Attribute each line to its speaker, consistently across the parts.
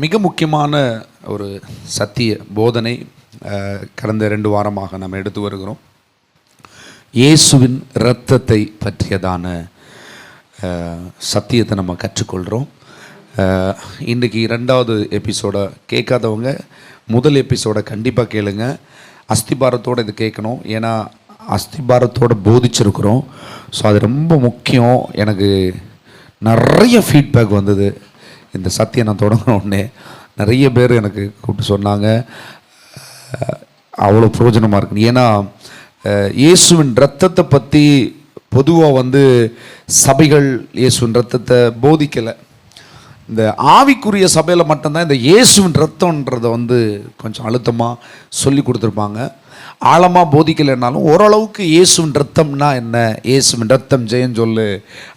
Speaker 1: மிக முக்கியமான ஒரு சத்திய போதனை கடந்த 2 வாரமாக நாம் எடுத்து வருகிறோம். இயேசுவின் இரத்தத்தை பற்றியதான சத்தியத்தை நம்ம கற்றுக்கொள்கிறோம். இன்றைக்கி 2வது எபிசோடை கேட்காதவங்க முதல் எபிசோடை கண்டிப்பாக கேளுங்க. அஸ்திபாரத்தோடு இது கேட்கணும், ஏன்னா அஸ்திபாரத்தோடு போதிச்சிருக்கிறோம். ஸோ அது ரொம்ப முக்கியம். எனக்கு நிறைய ஃபீட்பேக் வந்தது. இந்த சத்தியம் நான் தொடங்கின உடனே நிறைய பேர் எனக்கு கூப்பிட்டு சொன்னாங்க, அவ்வளோ பிரயோஜனமாக இருக்குன்னு. ஏன்னா இயேசுவின் இரத்தத்தை பற்றி பொதுவாக சபைகள் இயேசுவின் இரத்தத்தை போதிக்கலை. இந்த ஆவிக்குரிய சபையில் மட்டும்தான் இந்த இயேசுவின் இரத்தன்றதை கொஞ்சம் அழுத்தமாக சொல்லி கொடுத்துருப்பாங்க. ஆழமாக போதிக்கலைன்னாலும் ஓரளவுக்கு இயேசுவின் இரத்தம்னா என்ன, இயேசுவின் இரத்தம் ஜெயம் சொல்லு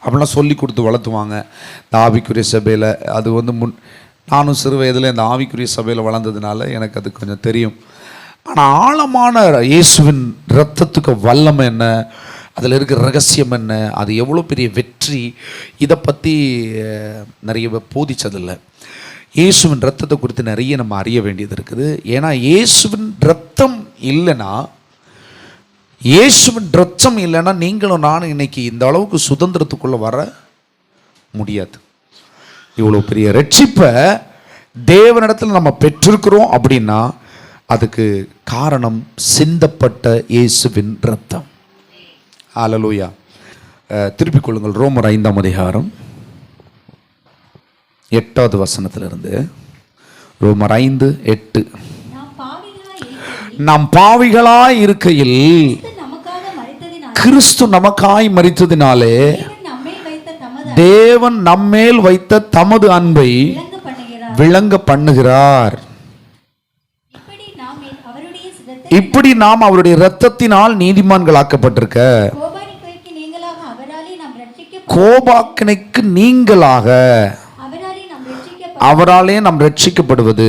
Speaker 1: அப்படிலாம் சொல்லி கொடுத்து வளர்த்துவாங்க இந்த ஆவிக்குரிய சபையில். அது நானும் சிறு வயதில் இந்த ஆவிக்குரிய சபையில் வளர்ந்ததுனால எனக்கு அது கொஞ்சம் தெரியும். ஆனால் ஆழமான இயேசுவின் இரத்தத்துக்கு வல்லமை என்ன, அதில் இருக்கிற ரகசியம் என்ன, அது எவ்வளோ பெரிய வெற்றி, இதை பற்றி நிறைய போதிச்சதில்லை. இயேசுவின் இரத்தத்தை குறித்து நிறைய நம்ம அறிய வேண்டியது இருக்குது. ஏன்னா இயேசுவின் இரத்தம் இல்லைன்னா, இயேசுவின் இரத்தம் இல்லைன்னா நீங்களும் நானும் இன்னைக்கு இந்த அளவுக்கு சுதந்திரத்துக்குள்ளே வர முடியாது. இவ்வளோ பெரிய ரட்சிப்பை தேவனிடத்தில் நம்ம பெற்றிருக்கிறோம் அப்படின்னா அதுக்கு காரணம் சிந்தப்பட்ட இயேசுவின் இரத்தம். ஹல்லேலூயா. திருப்பிக் கொள்ளுங்கள் ரோமர் 5ஆம் அதிகாரம் 8வது வசனத்திலிருந்து. ரோமர் 5:8. நாம் பாவிகளாய் இருக்கையில் கிறிஸ்து நமக்காய் மரித்ததினாலே தேவன் நம்மேல் வைத்த தமது அன்பை விளங்க பண்ணுகிறார். இப்படி நாம் அவருடைய இரத்தத்தினால் நீதிமான்களாக்கப்பட்டிருக்க, கோபாக்கினைக்கு நீங்களாக அவராலே நாம் ரட்சிக்கப்படுவது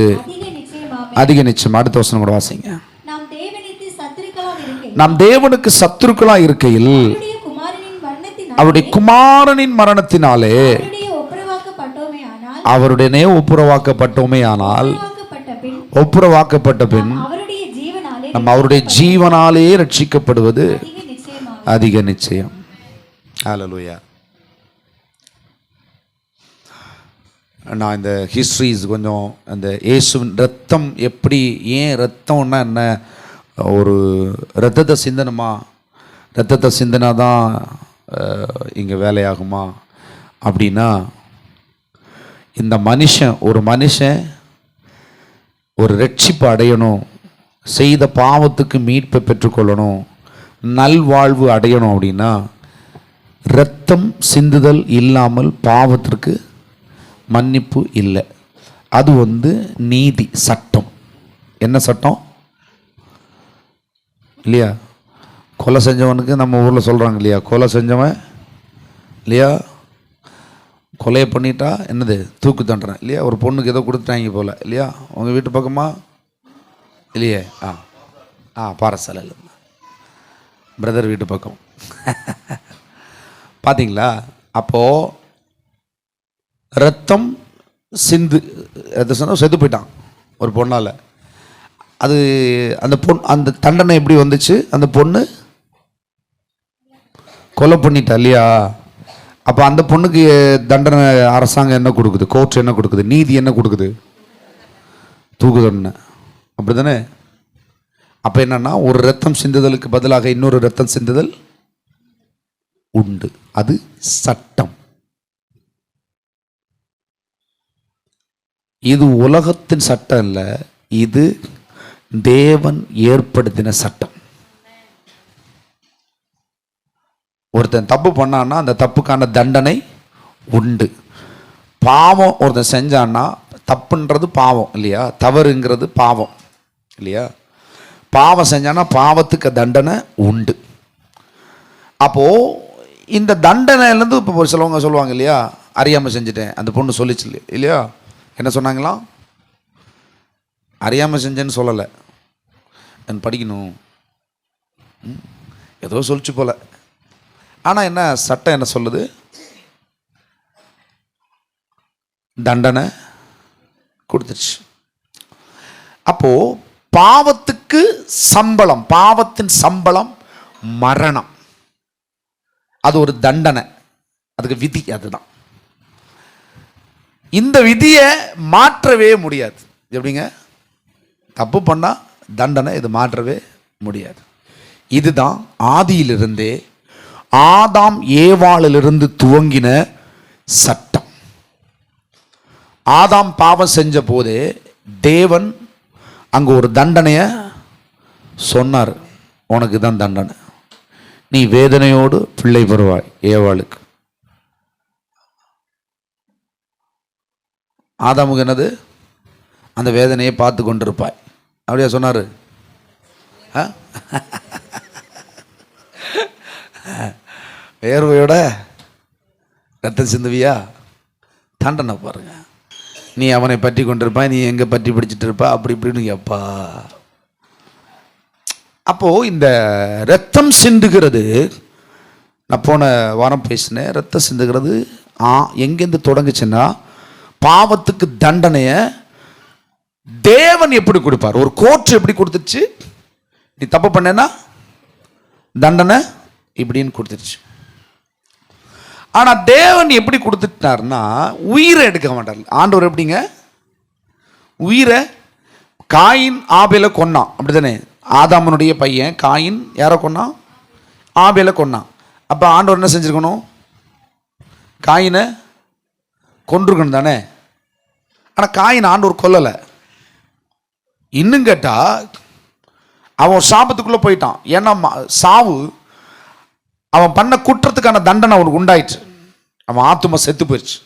Speaker 1: அதிக நிச்சயம். அடுத்த வசனம் கூட வாசிங்க. நாம் தேவனுக்கு சத்துருக்களா இருக்கையில் அவருடைய குமாரனின் மரணத்தினாலே அவருடனே ஒப்புரவாக்கப்பட்டோமே ஆனால், ஒப்புரவாக்கப்பட்ட பின் நம்ம அவருடைய ஜீவனாலே ரட்சிக்கப்படுவது அதிக நிச்சயம். ஹல்லேலூயா. நான் இந்த ஹிஸ்ட்ரிஸ் கொஞ்சம் அந்த இயேசுவின் ரத்தம் எப்படி, ஏன் ரத்தம்னா என்ன, ஒரு ரத்தத்தை சிந்தனமா, ரத்தத்தை சிந்தனா தான் இங்கே வேலையாகுமா அப்படின்னா, இந்த ஒரு மனுஷன் ஒரு ரட்சிப்பு அடையணும், செய்த பாவத்துக்கு மீட்பை பெற்றுக்கொள்ளணும், நல்வாழ்வு அடையணும் அப்படின்னா இரத்தம் சிந்துதல் இல்லாமல் பாவத்திற்கு மன்னிப்பு இல்லை. அது நீதி சட்டம். என்ன சட்டம் இல்லையா? கொலை செஞ்சவனுக்கு நம்ம ஊரில் சொல்கிறாங்க இல்லையா, கொலை செஞ்சவன் இல்லையா, கொலையை பண்ணிட்டா என்னது தூக்கு தண்டனை இல்லையா. ஒரு பொண்ணுக்கு ஏதோ கொடுத்துட்டாங்க போல் இல்லையா, உங்கள் வீட்டு பக்கமா இல்லையே, பாரசாலையில் பிரதர் வீட்டு பக்கம் பார்த்தீங்களா. அப்போது ரத்தம் செத்து போயிட்டான் ஒரு பொண்ணால். அது அந்த தண்டனை எப்படி வந்துச்சு, அந்த பொண்ணு கொலை பண்ணிட்டா இல்லையா. அப்போ அந்த பொண்ணுக்கு தண்டனை அரசாங்கம் என்ன கொடுக்குது, கோர்ட் என்ன கொடுக்குது, நீதி என்ன கொடுக்குது, தூக்கு தண்டனை. அப்படி தானே? அப்போ என்னன்னா, ஒரு ரத்தம் சிந்துதலுக்கு பதிலாக இன்னொரு ரத்தம் சிந்துதல் உண்டு. அது சட்டம். இது உலகத்தின் சட்டம் இல்லை, இது தேவன் ஏற்படுத்தின சட்டம். ஒருத்தன் தப்பு பண்ணான்னா அந்த தப்புக்கான தண்டனை உண்டு. பாவம் ஒருத்தன் செஞ்சான்னா, தப்புன்றது பாவம் இல்லையா, தவறுங்கிறது பாவம் இல்லையா. பாவம் செஞ்சான்னா பாவத்துக்கு தண்டனை உண்டு. அப்போது இந்த தண்டனையிலேருந்து இப்போ சிலவங்க சொல்லுவாங்க இல்லையா, அறியாமல் செஞ்சுட்டேன், அந்த பொண்ணு சொல்லிச்சு இல்லையா, என்ன சொன்னாங்களாம், அறியாமல் செஞ்சேன்னு சொல்லலை, நான் படிக்கணும் ஏதோ சொல்லிச்சு போல. ஆனால் என்ன சட்டம் என்ன சொல்லுது, தண்டனை கொடுத்துருச்சு. அப்போ பாவத்துக்கு சம்பளம், பாவத்தின் சம்பளம் மரணம். அது ஒரு தண்டனை, அதுக்கு விதி. அதுதான் இந்த விதியை மாற்றவே முடியாது. எப்படிங்க? தப்பு பண்ணா தண்டனை, இது மாற்றவே முடியாது. இதுதான் ஆதியிலிருந்தே ஆதாம் ஏவாளிலிருந்து துவங்கின சட்டம். ஆதாம் பாவம் செஞ்ச போதே தேவன் அங்க ஒரு தண்டனைய சொன்னார். உனக்கு தான் தண்டனை, நீ வேதனையோடு பிள்ளை பெறுவாய். ஏவாளுக்கு, ஆதாமுக்கு என்னது? அந்த வேதனையை பார்த்து கொண்டிருப்பாய். அப்படியா சொன்னார்? வேர்வையோட ரத்தம் சிந்துவியா? தண்டனை பாருங்க. நீ அவனை பற்றி கொண்டிருப்பாய், நீ எங்கே பற்றி பிடிச்சிட்டு இருப்பா, அப்படி இப்படின்னு எப்பா. அப்போது இந்த ரத்தம் சிந்துகிறது, நான் போன வாரம் பேசினேன். ரத்தம் சிந்துகிறது எங்கேருந்து தொடங்குச்சுன்னா, பாவத்துக்கு தண்டனையை தேவன் எப்படி கொடுப்பார்? ஒரு கோர்ட் எப்படி கொடுத்துச்சு? நீ தப்பு பண்ணேன்னா தண்டனை இப்படின்னு கொடுத்துருச்சு. ஆனால் தேவன் எப்படி கொடுத்துட்டார்னா, உயிரை எடுக்க மாட்டார். ஆண்டவர் எப்படிங்க? உயிரை, காயின் ஆபேலை கொன்னான், அப்படிதானே? ஆதாமனுடைய பையன் காயின் யாரை கொன்னான்? ஆபேலை கொன்னான். அப்போ ஆண்டவர் என்ன செஞ்சுருக்கணும்? காயினை கொண்டிருக்கணும் தானே? ஆனால் காயின் ஆண்டவர் கொல்லலை. இன்னும் கேட்டால் அவன் சாபத்துக்குள்ளே போயிட்டான். ஏன்னா சாவு அவன் பண்ண குற்றத்துக்கான தண்டனை அவனுக்கு உண்டாயிற்று. அவன் ஆத்துமா செத்து போயிடுச்சு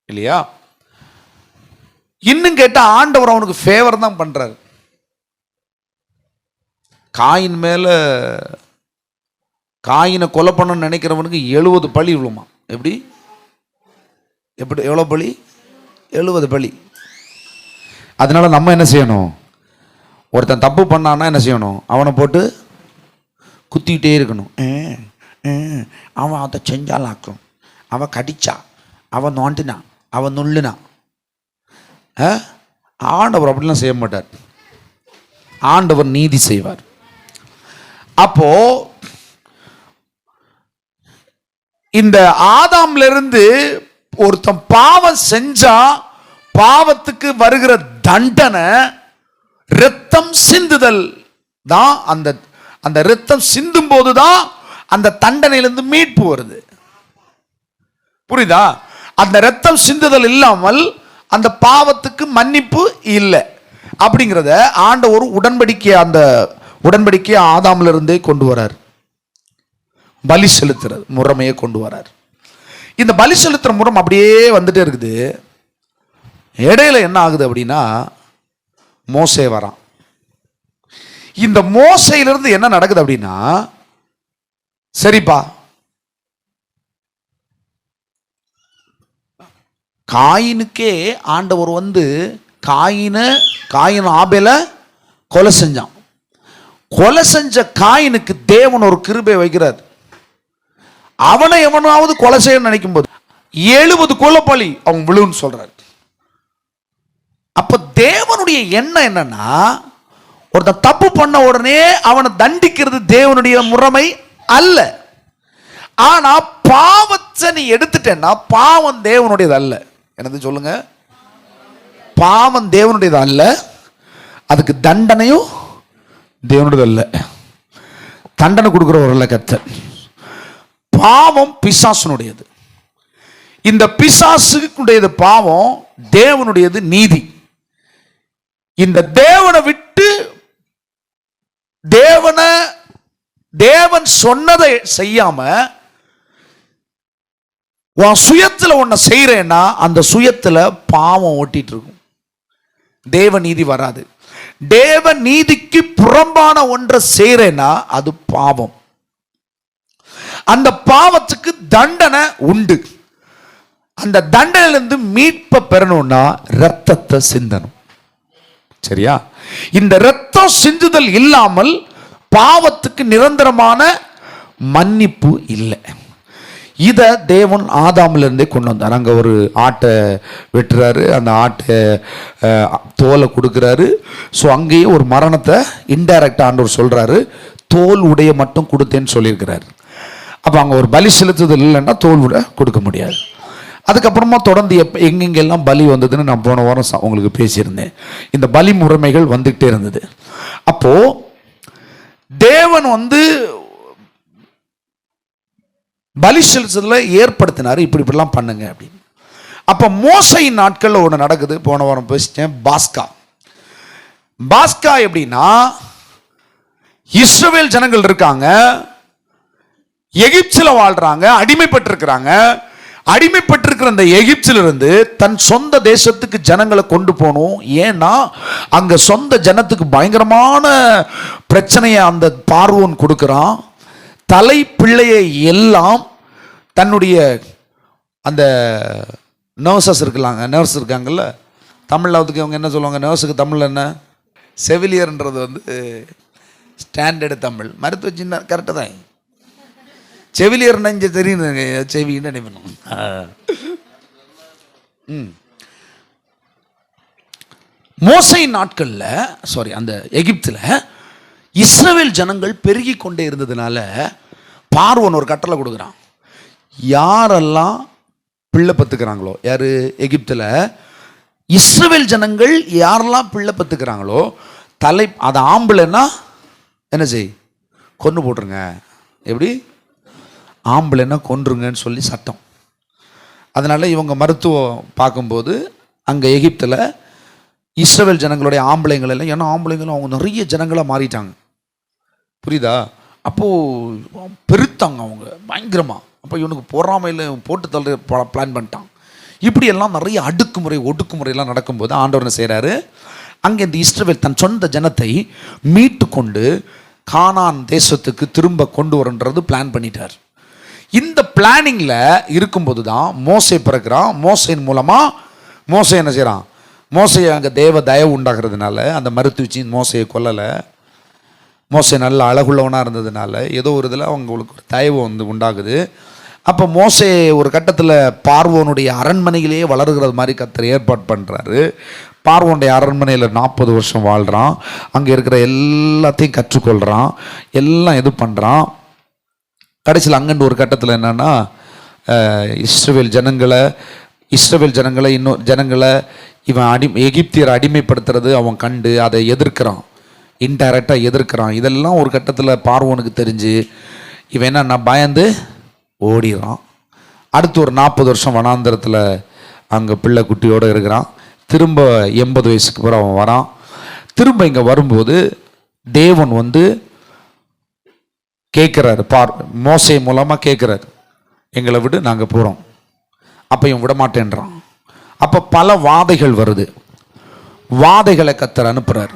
Speaker 1: இல்லையா? இன்னும் கேட்டால் ஆண்டவர் அவனுக்கு ஃபேவர் தான் பண்றாரு. காயின் மேல, காயினை கொலை பண்ணணும்னு நினைக்கிறவனுக்கு 70 பழி விழுமா. எப்படி எப்படி எவ்வளோ பழி? 70 பழி. அதனால நம்ம என்ன செய்யணும்? ஒருத்தன் தப்பு பண்ணான்னா என்ன செய்யணும்? அவனை போட்டு குத்திக்கிட்டே இருக்கணும். அவன் அதை செஞ்சாலாக்கும், அவன் கடிச்சா, அவன் நோண்டினான், அவன் நுள்ளினான். ஆண்டவர் அப்படிலாம் செய்ய மாட்டார். ஆண்டவர் நீதி செய்வார். அப்போ இந்த ஆதாம்ல இருந்து ஒருத்தன் பாவம் செஞ்சா பாவத்துக்கு வருகிற தண்டனை இரத்தம் சிந்துதல் தான். அந்த இரத்தம் சிந்தும் போதுதான் அந்த தண்டனையிலிருந்து மீட்பு வருது. புரியுதா? அந்த இரத்தம் சிந்துதல் இல்லாமல் அந்த பாவத்துக்கு மன்னிப்பு இல்லை. அப்படிங்கிறத ஆண்டவர் உடன்படிக்கை, அந்த உடன்படிக்கையை ஆதாம்ல இருந்தே கொண்டு வரார். பலி செலுத்துறது முறைமையை கொண்டு வரார். இந்த பலி செலுத்துற முறை அப்படியே வந்துட்டே இருக்குது. இடையில என்ன ஆகுது அப்படின்னா, மோசே வரான். இந்த மோசையிலிருந்து என்ன நடக்குது அப்படின்னா, சரிப்பா, காயினுக்கே ஆண்டவர் காயின் ஆபேலை கொலை செஞ்சான். கொலை செஞ்ச காயினுக்கு தேவன் ஒரு கிருபை வைக்கிறார். அவனை எவனாவது கொலை செய்ய நினைக்கும் போது 70 கொலைப்பழி அவன் விழுன்னு சொல்றாரு. அப்ப தேவனுடைய எண்ணம் என்னன்னா, ஒருத்தன் தப்பு பண்ண உடனே அவனை தண்டிக்கிறது தேவனுடைய முறைமை அல்ல. ஆனா பாவத்தை நீ எடுத்துட்டேன்னா பாவம் தேவனுடையது அல்ல. என்னது சொல்லுங்க? பாவம் தேவனுடையது அல்ல, அதுக்கு தண்டனையும் தேவனுடையது அல்ல. தண்டனை கொடுக்கிறவர்ல கர்த்தர். பாவம் பிசாசுனுடையது. இந்த பிசாசுடையது பாவம், தேவனுடையது நீதி. இந்த தேவனை விட்டு தேவன் சொன்னதை செய்யாம உன் சுயத்துல ஒன்ன செய்யறேன்னா அந்த சுயத்துல பாவம் ஓட்டிட்டு இருக்கும். தேவ நீதி வராது. தேவ நீதிக்கு புறம்பான ஒன்றை செய்யறேன்னா அது பாவம். அந்த பாவத்துக்கு தண்டனை உண்டு. அந்த தண்டனையிலிருந்து மீட்பை பெறணும்னா ரத்தத்தை சிந்தணும். சரியா? இந்த ரத்தம் சிந்துதல் இல்லாமல் பாவத்துக்கு நிரந்தரமான மன்னிப்பு இல்லை. இதை தேவன் ஆதாமிலிருந்தே கொண்டு வந்தார். அங்கே ஒரு ஆட்டை வெட்டுறாரு, அந்த ஆட்டை தோலை கொடுக்குறாரு. ஸோ அங்கேயே ஒரு மரணத்தை இன்டைரக்டாக ஆண்டவர் சொல்கிறாரு, தோல் உடைய மட்டும் கொடுத்தேன்னு சொல்லியிருக்கிறார். அப்போ அங்கே ஒரு பலி செலுத்துதல் இல்லைன்னா தோல் உடை கொடுக்க முடியாது. அதுக்கப்புறமா தொடர்ந்து எங்கெங்கெல்லாம் பலி வந்ததுன்னு நான் போன வாரம் உங்களுக்கு பேசியிருந்தேன். இந்த பலி முறைமைகள் வந்துகிட்டே இருந்தது. அப்போ தேவன் பலி செலுத்துதல ஏற்படுத்தினார், இப்படிலாம் பண்ணுங்க அப்படின்னு. அப்போ மோசையின் நாட்களில் ஒன்று நடக்குது. போன வாரம் பேசிட்டேன். பாஸ்கா எப்படின்னா, இஸ்ரவேல் ஜனங்கள் இருக்காங்க, எகிப்தில் வாழ்றாங்க, அடிமைப்பட்டிருக்கிறாங்க. அடிமைப்பட்டிருக்கிற அந்த எகிப்திலிருந்து தன் சொந்த தேசத்துக்கு ஜனங்களை கொண்டு போகணும். ஏன்னா அங்க சொந்த ஜனத்துக்கு பயங்கரமான பிரச்சனையை அந்த பார்வோன் கொடுக்கிறான். தலை பிள்ளையை எல்லாம் தன்னுடைய அந்த நர்சஸ் இருக்காங்கல்ல, தமிழில் அதுக்கு அவங்க என்ன சொல்லுவாங்க, நர்ஸுக்கு தமிழில் என்ன, செவிலியர்ன்றது ஸ்டாண்டர்டு தமிழ். மருத்துவ சின்ன கரெக்டாக தான். செவிலியர் நெஞ்ச தெரியும், செவின்னு நினைப்பணும். மோசையின் நாட்களில் அந்த எகிப்தில் இஸ்ரவேல் ஜனங்கள் பெருகி கொண்டே இருந்ததுனால பார்வோன் ஒரு கட்டளை கொடுக்குறான். யாரெல்லாம் பிள்ளை பத்துக்கிறாங்களோ, யார் எகிப்தில் இஸ்ரவேல் ஜனங்கள் யாரெல்லாம் பிள்ளை பத்துக்கிறாங்களோ அது ஆம்பளைன்னா என்ன செய், கொன்று போட்டுருங்க. எப்படி? ஆம்பளைன்னா கொன்றுங்கன்னு சொல்லி சட்டம். அதனால் இவங்க மருத்துவம் பார்க்கும்போது அங்கே எகிப்தில் இஸ்ரவேல் ஜனங்களுடைய ஆம்பளைங்கள் எல்லாம், ஏன்னா ஆம்பளைங்களும் அவங்க நிறைய ஜனங்களாக மாறிட்டாங்க, புரியுதா? அப்போது பெருத்தாங்க அவங்க பயங்கரமாக. அப்போ இவனுக்கு பொறாமையில் போட்டு தள்ள பிளான் பண்ணிட்டான். இப்படியெல்லாம் நிறைய அடுக்குமுறை ஒடுக்குமுறையெல்லாம் நடக்கும்போது ஆண்டவர் என்ன செய்கிறாரு, அங்கே இந்த இஸ்ரவேல் தன் சொந்த ஜனத்தை மீட்டு கொண்டு கானான் தேசத்துக்கு திரும்ப கொண்டு வரன்றது பிளான் பண்ணிட்டார். இந்த பிளானிங்கில் இருக்கும்போது தான் மோசே பிறக்கிறான். மோசையின் மூலமாக மோசை என்ன செய்கிறான், மோசை அங்கே தேவ தயவு உண்டாகிறதுனால அந்த மருத்துவச்சி மோசையை கொல்லலை. மோசை நல்ல அழகுள்ளவனாக இருந்ததுனால ஏதோ ஒரு இதில் அவங்களுக்கு ஒரு தயவு உண்டாகுது. அப்போ மோசே ஒரு கட்டத்தில் பார்வோனுடைய அரண்மனையிலேயே வளர்கிறது மாதிரி கர்த்தர் ஏற்பாடு பண்ணுறாரு. பார்வோனுடைய அரண்மனையில் 40 வருஷம் வாழ்கிறான். அங்கே இருக்கிற எல்லாத்தையும் கற்றுக்கொள்கிறான், எல்லாம் இது பண்ணுறான். கடைசியில் அங்கன்னு ஒரு கட்டத்தில் என்னென்னா, இஸ்ரவேல் ஜனங்களை இன்னொரு ஜனங்களை இவன் எகிப்தியரை அடிமைப்படுத்துறது அவன் கண்டு அதை எதிர்க்கிறான், இன்டைரக்டாக எதிர்க்கிறான். இதெல்லாம் ஒரு கட்டத்தில் பார்வோனுக்கு தெரிஞ்சு இவன் என்னன்னா பயந்து ஓடிடுறான். அடுத்து ஒரு 40 வருஷம் வனாந்தரத்தில் அங்கே பிள்ளை குட்டியோடு இருக்கிறான். திரும்ப 80 வயசுக்கு பிறகு அவன் வரான். திரும்ப இங்கே வரும்போது தேவன் கேட்குறாரு, மோசை மூலமாக கேட்குறாரு, எங்களை விடு, நாங்கள் போகிறோம். அப்போ இவன் விடமாட்டேன்றான். அப்போ பல வாதைகள் வருது. வாதைகளை கர்த்தர் அனுப்புகிறார்.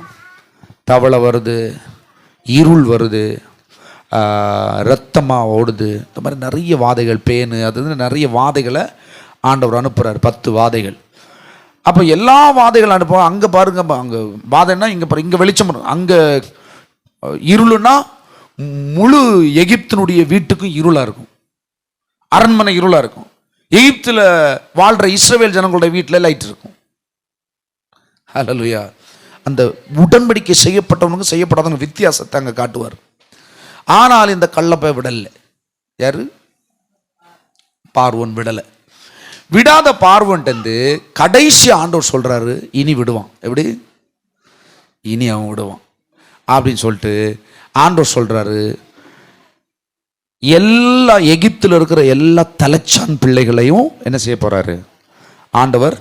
Speaker 1: தவளை வருது, இருள் வருது, இரத்தமாக ஓடுது, இந்த மாதிரி நிறைய வாதைகள், பேனு, அது நிறைய வாதைகளை ஆண்டவர் அனுப்புகிறார். 10 வாதைகள். அப்போ எல்லா வாதைகளும் அனுப்புவோம். அங்கே பாருங்க, அங்கே வாதைன்னா இங்கே வெளிச்சம், அங்கே இருளுன்னா முழு எகிப்தினுடைய வீட்டுக்கும் இருளாக இருக்கும், அரண்மனை இருளாக இருக்கும். எகிப்தில் வாழ்கிற இஸ்ரவேல் ஜனங்களுடைய வீட்டில் லைட் இருக்கும். ஹல்லேலூயா. அந்த உடன்படிக்கை செய்யப்பட்டவனுக்கு செய்யப்படாதவங்க வித்தியாசத்தை அங்கே காட்டுவார். ஆனால் இந்த கள்ளப்பை விடலை. யாரு? பார்வோன் விடலை. விடாத பார்வோன்ட்டு கடைசி ஆண்டவர் சொல்கிறாரு, இனி விடுவான். எப்படி? இனி அவன் விடுவான் அப்படின்னு சொல்லிட்டு ஆண்டவர் சொல்கிறாரு, எல்லா எகிப்தில் இருக்கிற எல்லா தலைச்சான் பிள்ளைகளையும் என்ன செய்ய போகிறாரு, ஆண்டவர்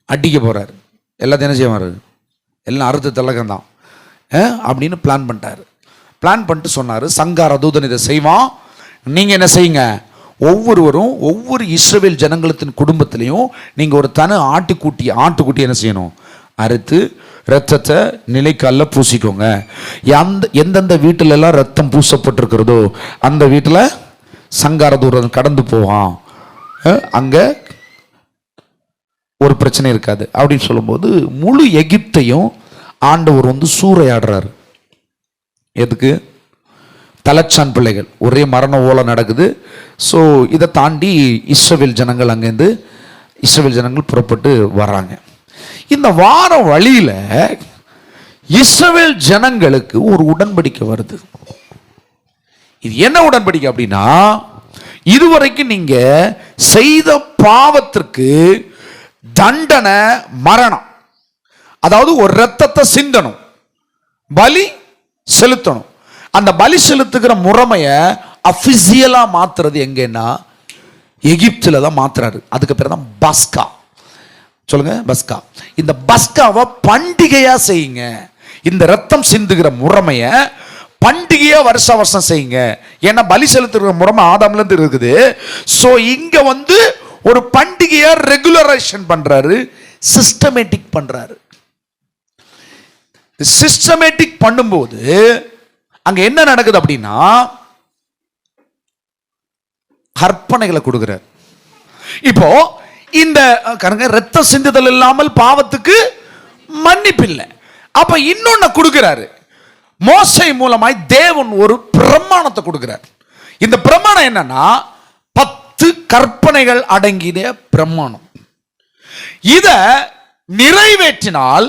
Speaker 1: அடிக்க போகிறாரு. எல்லாத்தையும் என்ன செய்வார், எல்லாம் அறுத்து திலகம்தான் அப்படின்னு பிளான் பண்ணிட்டார். பிளான் பண்ணிட்டு சொன்னார், சங்கார தூதன் இதை செய்வான், நீங்கள் என்ன செய்யுங்க, ஒவ்வொருவரும் ஒவ்வொரு இஸ்ரவேல் ஜனங்களத்தின் குடும்பத்திலையும் நீங்கள் ஒரு ஆட்டுக்குட்டி என்ன செய்யணும், அறுத்து ரத்தத்தை நிலைக்கல்ல பூசிக்கோங்க. எந்தெந்த வீட்டிலெல்லாம் ரத்தம் பூசப்பட்டிருக்கிறதோ அந்த வீட்டில் சங்கார தூதன் கடந்து போவான், அங்கே ஒரு பிரச்சனை இருக்காது அப்படின்னு சொல்லும்போது முழு எகிப்தையும் ஆண்டவர் சூறையாடுறாரு. எதுக்கு? தலைச்சான் பிள்ளைகள், ஒரே மரண ஓலை நடக்குது. ஸோ இதை தாண்டி இஸ்ரவேல் ஜனங்கள் புறப்பட்டு வர்றாங்க. இந்த வார வழியில் இஸ்ரவேல் ஜனங்களுக்கு ஒரு உடன்படிக்கை வருது. இது என்ன உடன்படிக்கை அப்படின்னா, இதுவரைக்கும் நீங்க செய்த பாவத்திற்கு தண்டனை மரணம். அதாவது ஒரு ரத்தத்தை சிந்தணும், பலி செலுத்தணும். அந்த பலி செலுத்துகிற முறைமையை அபிஷியலா மாத்துறது எங்கன்னா எகிப்துல தான் மாத்துறாரு. அதுக்கு பேர் தான் பஸ்கா. சொல்லுங்க, பஸ்கா. இந்த பஸ்காவை பண்டிகையா செய்யுங்க. இந்த ரத்தம் சிந்துகிற முறைமைய பண்டிகையா வருஷம் செய்யுங்க. ஏன்னா பலி செலுத்துகிற முறைமை ஆதாம்ல இருந்து இருக்குது. சோ இங்க ஒரு பண்டிகையா ரெகுலரைசேஷன் பண்றாரு, சிஸ்டமேட்டிக் பண்றாரு. சிஸ்டமேட்டிக் பண்ணும்போது அங்க என்ன நடக்குது அப்படின்னா, கற்பனைகளை கொடுக்கிறார். இப்போ இந்த ரத்த சிந்துதல் இல்லாமல் பாவத்துக்கு மன்னிப்பு இல்லை. அப்ப இன்னொன்னு கொடுக்கிறாரு. மோசே மூலமாய் தேவன் ஒரு பிரமாணத்தை கொடுக்கிறார். இந்த பிரமாணம் என்னன்னா 10 கற்பனைகள் அடங்கிய பிரமாணம். இத நிறைவேற்றினால்,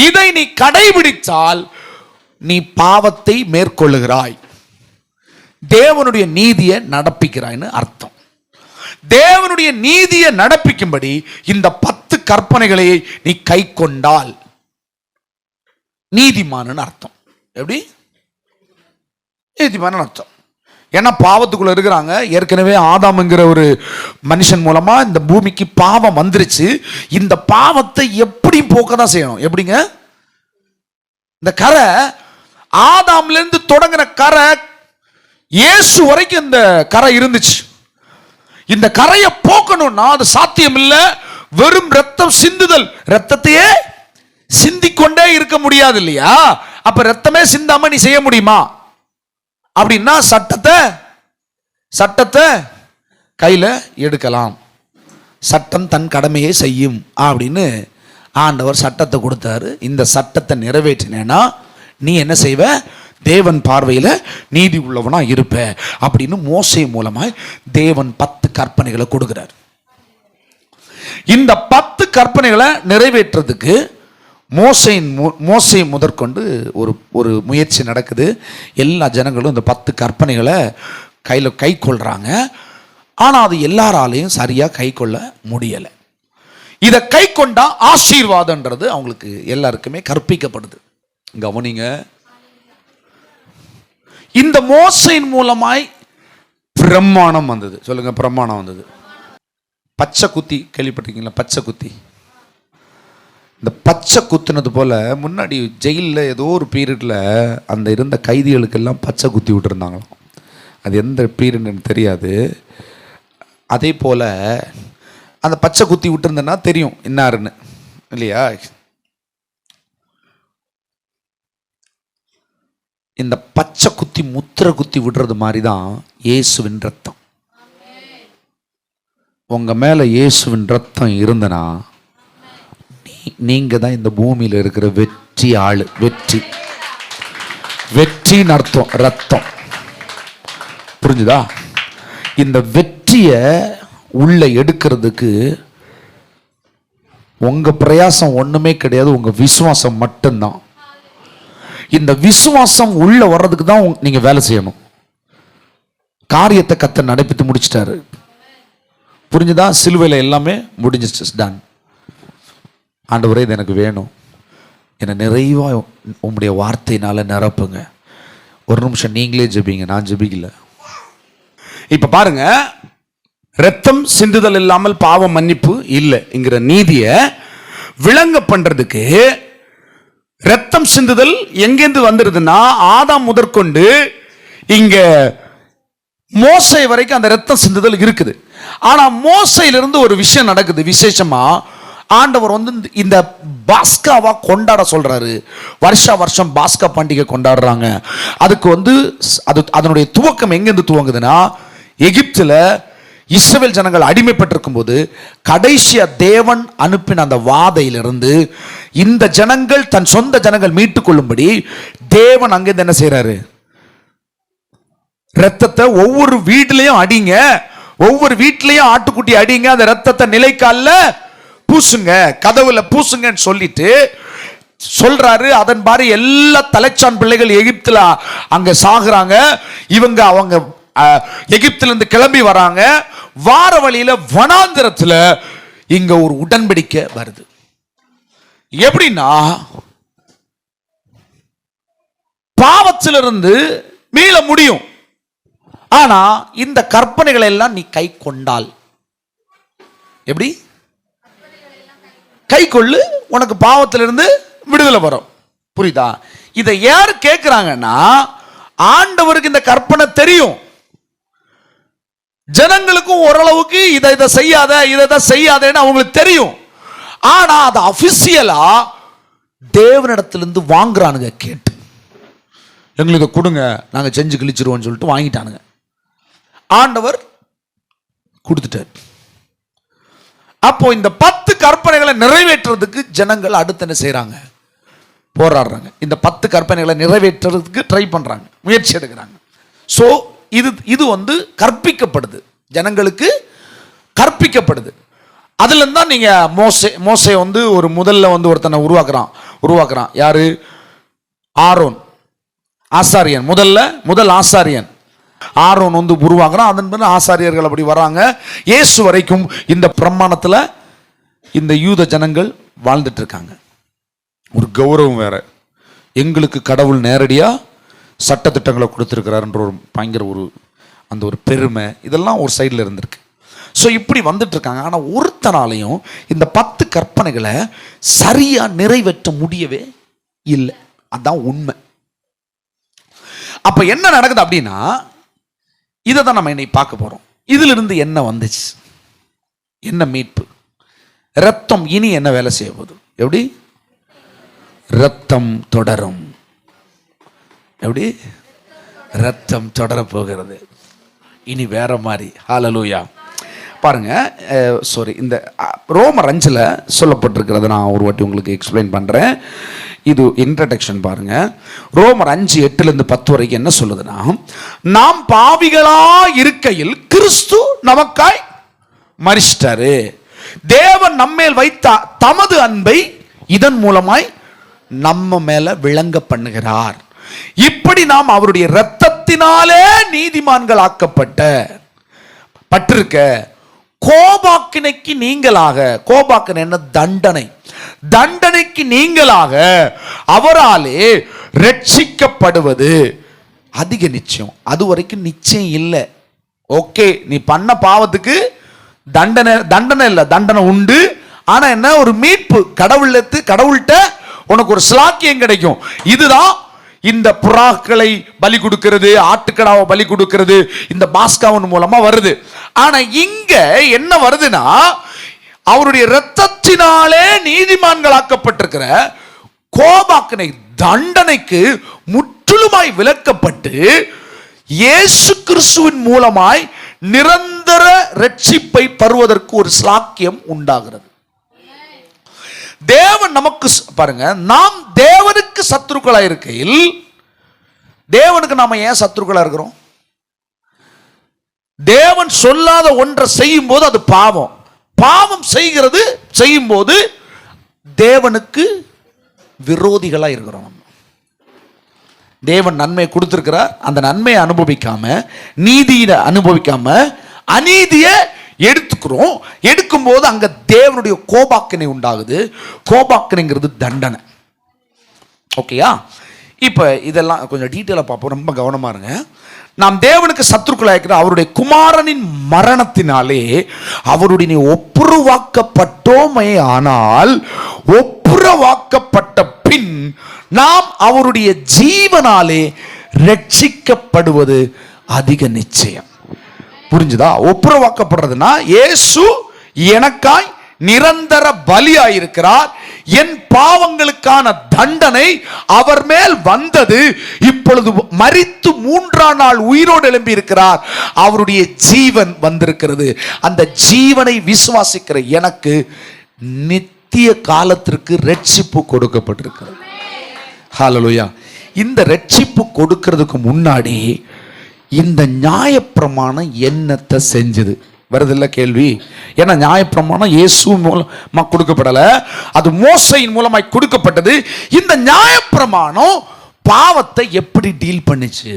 Speaker 1: இதை நீ கடைபிடித்தால் நீ பாவத்தை மேற்கொள்ளுகிறாய், தேவனுடைய நீதியை நடப்பிக்கிறாய்னு அர்த்தம். தேவனுடைய நீதியை நடப்பிக்கும்படி இந்த 10 கற்பனைகளை நீ கை கொண்டால் நீதிமான் அர்த்தம். எப்படி நீதிமான் அர்த்தம்? ஏன்னா பாவத்துக்குள்ள இருக்கிறாங்க. ஏற்கனவே ஆதாம்ங்கிற ஒரு மனுஷன் மூலமா இந்த பூமிக்கு பாவம் வந்துருச்சு. இந்த பாவத்தை எப்படி போக்க தான் செய்யணும். எப்படிங்க? இந்த கரை ஆதாம்ல இருந்து தொடங்கின கரை இயேசு வரைக்கும் இந்த கரை இருந்துச்சு. இந்த கரையை போக்கணும்னா அது சாத்தியம் இல்லை. வெறும் ரத்தம் சிந்துதல், ரத்தத்தையே சிந்திக்கொண்டே இருக்க முடியாது இல்லையா? அப்ப ரத்தமே சிந்தாம நீ செய்ய முடியுமா? அப்படின்னா சட்டத்தை கையில எடுக்கலாம், சட்டம் தன் கடமையை செய்யும் அப்படின்னு ஆண்டவர் சட்டத்தை கொடுத்தாரு. இந்த சட்டத்தை நிறைவேற்றினேன்னா நீ என்ன செய்வ? தேவன் பார்வையில் நீதி உள்ளவனா இருப்ப அப்படின்னு மோசே மூலமாய் தேவன் 10 கற்பனைகளை கொடுக்கிறார். இந்த 10 கற்பனைகளை நிறைவேற்றுறதுக்கு மோசே முதற்கொண்டு ஒரு முயற்சி நடக்குது. எல்லா ஜனங்களும் இந்த 10 கற்பனைகளை கை கொள்றாங்க. ஆனா அது எல்லாராலையும் சரியா கை கொள்ள முடியலை. இதை கை கொண்டா ஆசீர்வாதம்ன்றது அவங்களுக்கு எல்லாருக்குமே கற்பிக்கப்படுது. கவனிங்க, இந்த மோசையின் மூலமாய் பிரமாணம் வந்தது. சொல்லுங்க, பிரமாணம் வந்தது. பச்சை குத்தி கேள்விப்பட்டிருக்கீங்களா? பச்சை குத்தி. இந்த பச்சை குத்துனது போல முன்னாடி ஜெயிலில் ஏதோ ஒரு பீரியட்ல அந்த இருந்த கைதிகளுக்கெல்லாம் பச்சை குத்தி விட்டுருந்தாங்களாம். அது எந்த பீரியட்னு தெரியாது. அதே போல அந்த பச்சை குத்தி விட்டுருந்தேன்னா தெரியும் இன்னாருன்னு, இல்லையா? இந்த பச்சை குத்தி முத்திரை குத்தி விடுறது மாதிரி தான் இயேசுவின் ரத்தம். உங்க மேல இயேசுவின் ரத்தம் இருந்தனா நீங்க தான் இந்த பூமியில இருக்கிற வெற்றி ஆளு. வெற்றின்னு அர்த்தம் ரத்தம். புரிஞ்சுதா? இந்த வெற்றியை உள்ள எடுக்கிறதுக்கு உங்க பிரயாசம் ஒண்ணுமே கிடையாது, உங்க விசுவாசம் மட்டும்தான். இந்த விசுவாசம் உள்ள வர்றதுக்கு தான் நீங்க வேலை செய்யணும். காரியத்தை கர்த்தர் நடப்பித்து முடிச்சிட்டாரு. புரிஞ்சுதா? சிலுவையில் எல்லாமே முடிஞ்சிச்சு, டன். ஆண்டவரே இது எனக்கு வேணும், என்னை நிறைவா உங்களுடைய வார்த்தையினால நிரப்புங்க. ஒரு நிமிஷம் நீங்களே ஜெபிங்க, நான் ஜெபிக்கல. இப்ப பாருங்க, ரத்தம் சிந்துதல் இல்லாமல் பாவ மன்னிப்பு இல்லைங்கிற நீதியை விளங்க பண்றதுக்கு ரத்தம் சிந்துதல் எங்கேருந்து வந்துருதுன்னா, ஆதாம் முதற்கொண்டு இங்க மோசே வரைக்கும் அந்த ரத்தம் சிந்துதல் இருக்குது. ஆனா மோசையிலிருந்து ஒரு விஷயம் நடக்குது. விசேஷமா ஆண்டவர் இந்த பாஸ்காவா கொண்டாட சொல்றாரு. வருஷம் பாஸ்கா பண்டிகை கொண்டாடுறாங்க. அதுக்கு அதனுடைய துவக்கம் எங்கிருந்து துவங்குதுன்னா, எகிப்துல இஸ்ரவேல் ஜனங்கள் அடிமைப்பட்டிருக்கும் போது கடைசியா தேவன் அனுப்பின அந்த வாதையிலிருந்து இந்த ஜனங்கள் தன் சொந்த ஜனங்கள் மீட்டுக் கொள்ளும்படி தேவன் அங்கிருந்து என்ன செய்யறாரு? ரத்தத்தை ஒவ்வொரு வீட்லயும் அடிங்க, ஒவ்வொரு வீட்லயும் ஆட்டுக்குட்டி அடிங்க, அந்த ரத்தத்தை நிலைக்கால்ல பூசுங்க, கதவுல பூசுங்கன்னு சொல்லிட்டு சொல்றாரு. அதன் பாரு எல்லா தலைச்சான் பிள்ளைகள் எகிப்துல அங்க சாகுறாங்க. அவங்க எகிப்துல இருந்து கிளம்பி வராங்க. வார வழியில வனாந்திரத்துல இங்க ஒரு உடன்படிக்கை வருது. எப்படின்னா, பாவத்திலிருந்து மீள முடியும், ஆனா இந்த கற்பனைகளை எல்லாம் நீ கை கொண்டால், எப்படி கை கொள்ளு, உனக்கு பாவத்திலிருந்து விடுதலை வரும். புரியுதா? இதை யார் கேட்கிறாங்கன்னா, ஆண்டவருக்கு இந்த கற்பனை தெரியும், ஜனங்களுக்கும் ஓரளவுக்கு இதை செய்யாத இதை செய்யாதேன்னு அவங்களுக்கு தெரியும். ஆனா அது அபிஷியலா தேவனிடத்திலிருந்து வாங்குறானுங்க. கேட்டு எங்களுக்கு கொடுங்க, நாங்க செஞ்சு கிழிச்சிருவோம் சொல்லிட்டு வாங்கிட்டானுங்க. ஆண்டவர் கொடுத்துட்டார். அப்போ இந்த 10 கற்பனைகளை நிறைவேற்றுறதுக்கு ஜனங்கள் அடுத்து என்ன செய்யறாங்க? போராடுறாங்க. இந்த 10 கற்பனைகளை நிறைவேற்றுறதுக்கு ட்ரை பண்றாங்க, முயற்சி எடுக்கிறாங்க. சோ இது கற்பிக்கப்படுது, ஜனங்களுக்கு கற்பிக்கப்படுது. அதுல தான் நீங்க மோசே ஒரு முதல்ல ஒருத்தனை உருவாக்குறான். யாரு? ஆரோன், ஆசாரியன். முதல் ஆசாரியன் ஆரோன் உருவாக்குறான். அதன் பிறகு ஆசாரியர்கள் அப்படி வராங்க. இயேசு வரைக்கும் இந்த பிரமாணத்துல இந்த யூத ஜனங்கள் வாழ்ந்துட்டு இருக்காங்க. ஒரு கௌரவம் வேற, எங்களுக்கு கடவுள் நேரடியா சட்டத்திட்டங்களை கொடுத்திருக்கிறாருன்ற ஒரு பயங்கர அந்த ஒரு பெருமை, இதெல்லாம் ஒரு சைடில் இருந்திருக்கு. ஸோ இப்படி வந்துட்டு இருக்காங்க. ஆனால் ஒருத்தனாலையும் இந்த 10 கற்பனைகளை சரியா நிறைவேற்ற முடியவே இல்லை. அதான் உண்மை. அப்ப என்ன நடக்குது அப்படின்னா, இதை தான் நம்ம இன்னைக்கு பார்க்க போறோம். இதுல இருந்து என்ன வந்துச்சு? என்ன மீட்பு? ரத்தம் இனி என்ன வேலை செய்ய போகுது? எப்படி? ரத்தம் தொடரும். எப்படி? ரத்தம் தொடர போகிறது. இனி வேற மாதிரி. ஹல்லேலூயா. பாருங்க, இந்த ரோமர் 5 சொல்லப்பட்டிருக்கிறது நான் ஒரு வாட்டி உங்களுக்கு எக்ஸ்பிளைன் பண்றேன். இது இன்ட்ரடக்ஷன் பாருங்க. ரோமர் 5:8-10 வரைக்கும் என்ன சொல்லுதுன்னா, நாம் பாவிகளா இருக்கையில் கிறிஸ்து நமக்காய் மரிச்சிட்டாரு. தேவன் நம்மேல் வைத்த தமது அன்பை இதன் மூலமாய் நம்ம மேல விளங்க பண்ணுகிறார். இப்படி நாம் அவருடைய இரத்தத்தினாலே நீதிமான்கள் ஆக்கப்பட்டிருக்க கோபாக்கினைக்கு நீங்களாக, கோபாக்கினை என்ன? தண்டனைக்கு நீங்களாக அவராலே ரட்சிக்கப்படுவது அதிக நிச்சயம். அது வரைக்கும் நிச்சயம் இல்லை. ஓகே, நீ பண்ண பாவத்துக்கு தண்டனை இல்லை, தண்டனை உண்டு. ஆனா என்ன? ஒரு மீட்பு, கடவுள்கிட்ட உனக்கு ஒரு ஸ்லாக்கியம் கிடைக்கும். இதுதான் இந்த புறாக்களை பலி கொடுக்கிறது, ஆட்டுக்கடாவை பலி கொடுக்கிறது, இந்த பாஸ்காவின் மூலமா வருது. ஆனா இங்க என்ன வருதுன்னா, அவருடைய இரத்தத்தினாலே நீதிமான்களாக்கப்பட்டிருக்கிற கோபாக்கினை தண்டனைக்கு முற்றிலுமாய் விலக்கப்பட்டு இயேசு கிறிஸ்துவின் மூலமாய் நிரந்தர ரட்சிப்பை பெறுவதற்கு ஒரு ஸ்லாக்கியம் உண்டாகிறது. தேவன் நமக்கு, பாருங்க, நாம் தேவனுக்கு சத்துருக்களா இருக்கையில், தேவனுக்கு நாம ஏன் சத்துருக்களா இருக்கிறோம்? தேவன் சொல்லாத ஒன்றை செய்யும் போது அது பாவம். பாவம் செய்யும் போது தேவனுக்கு விரோதிகளா இருக்கிறோம். தேவன் நன்மையை கொடுத்திருக்கிறார், அந்த நன்மையை அனுபவிக்காம, நீதியை அனுபவிக்காம அநீதியை எடுத்துக்கிறோம். எடுக்கும் போது அங்க தேவனுடைய கோபாக்கினை உண்டாகுது. கோபாக்கினைங்கிறது தண்டனை. ஓகேயா? இப்ப இதெல்லாம் கொஞ்சம் டீட்டெயிலா பார்ப்போம், ரொம்ப கவனமா இருங்க. நாம் தேவனுக்கு சத்துருக்களாயிருக்கிற அவருடைய குமாரனின் மரணத்தினாலே அவருடைய ஒப்புரவாக்கப்பட்டோமே. ஆனால் ஒப்புரவாக்கப்பட்ட பின் நாம் அவருடைய ஜீவனாலே ரட்சிக்கப்படுவது அதிக நிச்சயம். புரிஞ்சுதா? ஒப்புரவாக்கப்படுறதுன்னா, இயேசு எனக்காய் நிரந்தர பலியாயிருக்கிறார். என் பாவங்களுக்கான தண்டனை அவர் மேல் வந்தது. இப்பொழுது மரித்து 3ஆம் நாள் உயிரோடு எழும்பி இருக்கிறார். அவருடைய ஜீவன் வந்திருக்கிறது. அந்த ஜீவனை விசுவாசிக்கிற எனக்கு நித்திய காலத்திற்கு ரட்சிப்பு கொடுக்கப்பட்டிருக்கிறது. ஹல்லேலூயா. இந்த ரட்சிப்பு கொடுக்கிறதுக்கு முன்னாடி இந்த நியாயப்பிரமாணம் என்னத்தை செஞ்சது? வருதில்ல கேள்வி. ஏன்னா நியாயப்பிரமாணம் இயேசு மூலமா கொடுக்கப்படல, அது மோசையின் மூலமாய் கொடுக்கப்பட்டது. இந்த நியாயப்பிரமாணம் பாவத்தை எப்படி டீல் பண்ணுச்சு?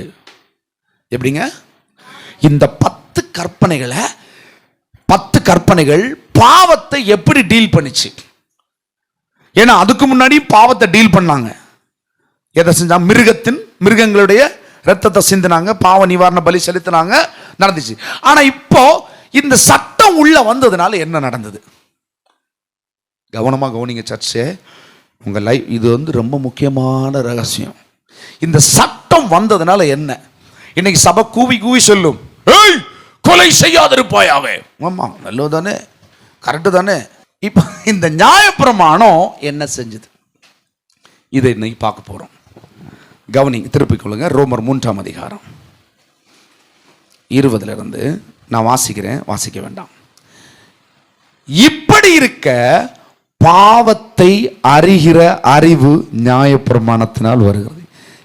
Speaker 1: எப்படிங்க? இந்த 10 கற்பனைகள் பாவத்தை எப்படி டீல் பண்ணுச்சு? ஏன்னா அதுக்கு முன்னாடி பாவத்தை டீல் பண்ணாங்க. எதை செஞ்சா? மிருகங்களுடைய ரத்தத்தை சிந்தினாங்க, பாவ நிவாரண பலி செலுத்தினாங்க, நடந்துச்சு. ஆனா இப்போ இந்த சட்டம் உள்ள வந்ததுனால என்ன நடந்தது? கவனமா கவனிங்க சர்ச்சே, உங்க லைஃப் இது ரொம்ப முக்கியமான ரகசியம். இந்த சட்டம் வந்ததுனால என்ன? இன்னைக்கு சபை கூவி கூவி சொல்லும், ஏய் கொலை செய்யாதிருப்பாயாவே. ஆமா, நல்லது தானே, கரெக்டு தானே. இப்போ இந்த நியாயப்பிரமாணம் என்ன செஞ்சது? இதை இன்னைக்கு பார்க்க போறோம். கவனிங்க, திருப்பிக் கொள்ளுங்க. ரோமர் 3ஆம் அதிகாரம் 20 நான் வாசிக்கிறேன், வாசிக்க வேண்டாம். இப்படி இருக்க பாவத்தை அறிகிற அறிவு நியாயப்பிரமாணத்தினால் வருகிறது.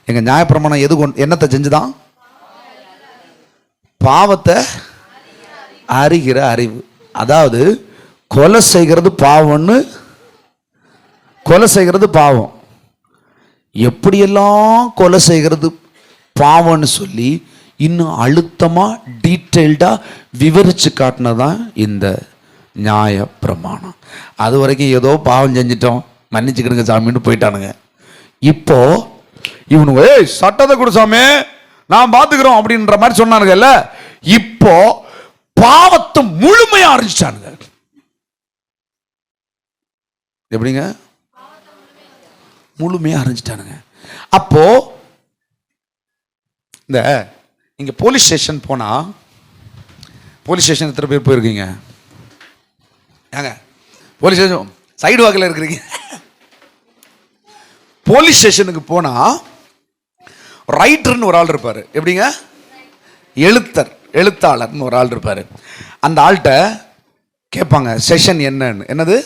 Speaker 1: எங்க நியாயப்பிரமாணம் என்னத்தை செஞ்சுதான்? பாவத்தை அறிகிற அறிவு. அதாவது கொலை செய்கிறது பாவம்னு, கொலை செய்கிறது பாவம், எப்படியெல்லாம் கொலை செய்கிறது பாவம்னு சொல்லி இன்னும் அழுத்தமா டீட்டெயில்டா விவரிச்சு காட்டினதான் இந்த நியாய பிரமாணம். அது வரைக்கும் ஏதோ பாவம் செஞ்சிட்டோம், மன்னிச்சுக்கிடுங்க சாமின்னு போயிட்டானுங்க. இப்போ இவனு ஏய் சட்டத்தை கொடு சாமி நான் பார்த்துக்கிறோம் அப்படின்ற மாதிரி சொன்னானுங்கல்ல. இப்போ பாவத்தை முழுமையா அறிஞ்சிட்டானுங்க. எப்படிங்க? முழுமையா அறிஞ்சிட்டானுங்க. அப்போ இந்த இங்க போலீஸ் ஸ்டேஷன் போனா, போலீஸ் ஸ்டேஷன் எத்தனை பேர் போயிருக்கீங்க? ஏங்க போலீஸ் ஸ்டேஷன் சைடு வாக்கில் இருக்கிறீங்க. போலீஸ் ஸ்டேஷனுக்கு போனா ரைட்டர்னு ஒரு ஆள் இருப்பாரு. எப்படிங்க? எழுத்தாளர்னு ஒரு ஆள் இருப்பாரு. அந்த ஆள்கிட்ட கேட்பாங்க செஷன் என்னன்னு. என்னது?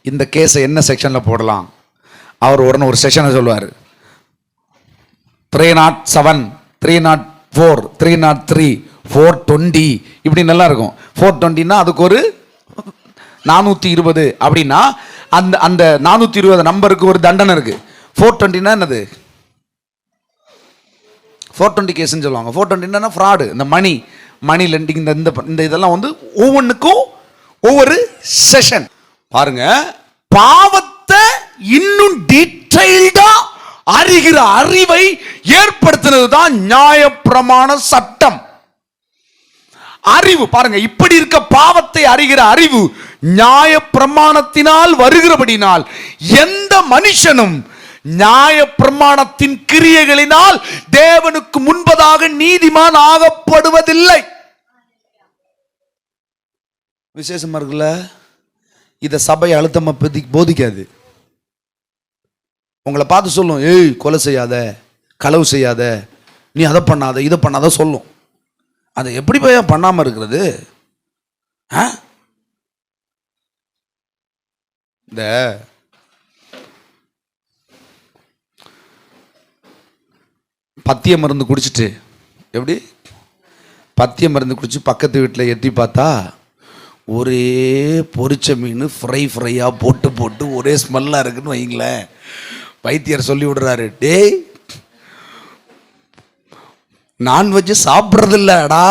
Speaker 1: இந்த கேஸை என்ன செக்ஷன்ல போடலாம்? அவர் உடனே ஒரு செஷனை சொல்லுவார். 307, 304, 303, 420 இப்படி நல்லா இருக்கும். 420னா அதுக்கு ஒரு 420 அப்படின்னா அந்த அந்த 420 நம்பருக்கு ஒரு தண்டனை இருக்கு. 420னா என்னது? 420 கேஸ்ன்னு சொல்லுவாங்க. 420னா ஃப்ராடு, இந்த மணி லெண்டிங், இந்த இதெல்லாம் ஒவ்வொன்றுக்கும் ஒவ்வொரு செஷன். பாருங்க, பாவத்தை இன்னும் டீடைல்டா அறிகிற அறிவை ஏற்படுத்தினது தான் நியாயப்பிரமாண சட்டம். அறிவு பாருங்க, இப்படி இருக்க பாவத்தை அறிகிற அறிவு நியாயப்பிரமாணத்தினால் வருகிறபடினால் எந்த மனுஷனும் நியாயப்பிரமாணத்தின் கிரியைகளினால் தேவனுக்கு முன்பதாக நீதிமான் ஆகப்படுவதில்லை. விசேஷமா இருக்குல்ல? இதை சபை அழுத்தமா போதிக்காது. உங்களை பார்த்து சொல்லும், ஏய் கொலை செய்யாத, களவு செய்யாத, நீ அதை பண்ணாத, இதை பண்ணாத சொல்லும். அதை எப்படி போய் பண்ணாம இருக்கிறது? இந்த பத்திய மருந்து குடிச்சிட்டு, எப்படி பத்திய மருந்து குடிச்சு பக்கத்து வீட்டில் எட்டி பார்த்தா ஒரே பொரிச்ச மீன் ஃப்ரையாக போட்டு ஒரே ஸ்மெல்லாக இருக்குன்னு வைங்களேன். வைத்தியர் சொல்லி விடுறாரு, டேய் நான்வெஜ் சாப்பிட்றது இல்லடா,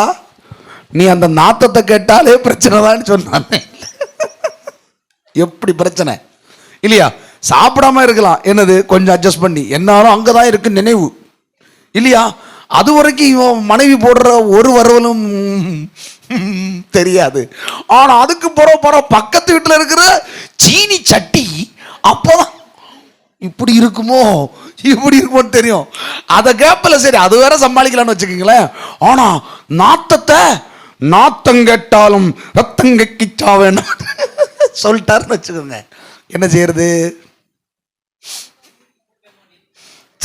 Speaker 1: நீ அந்த நாத்தத்தை கேட்டாலே பிரச்சனை தான் சொன்னாங்க. எப்படி பிரச்சனை இல்லையா? சாப்பிடாம இருக்கலாம், என்னது கொஞ்சம் அட்ஜஸ்ட் பண்ணி, என்னாலும் அங்கதான் இருக்கு நினைவு இல்லையா? அது வரைக்கும் இவன் மனைவி போடுற ஒரு வரவலும் தெரியாது. ஆனா அதுக்கு போற பக்கத்து வீட்டுல இருக்கிற சீனி சட்டி அப்போதான் இப்படி இருக்குமோ இப்படி இருக்குமோன்னு தெரியும். அதை கேப்பல சரி அது வேற சமாளிக்கலாம்னு வச்சுக்கீங்களேன். ஆனா நாத்தம் கேட்டாலும் ரத்தம் கக்கிச்சாவேன்னு சொல்லிட்டாருன்னு வச்சுக்கோங்க. என்ன செய்யறது?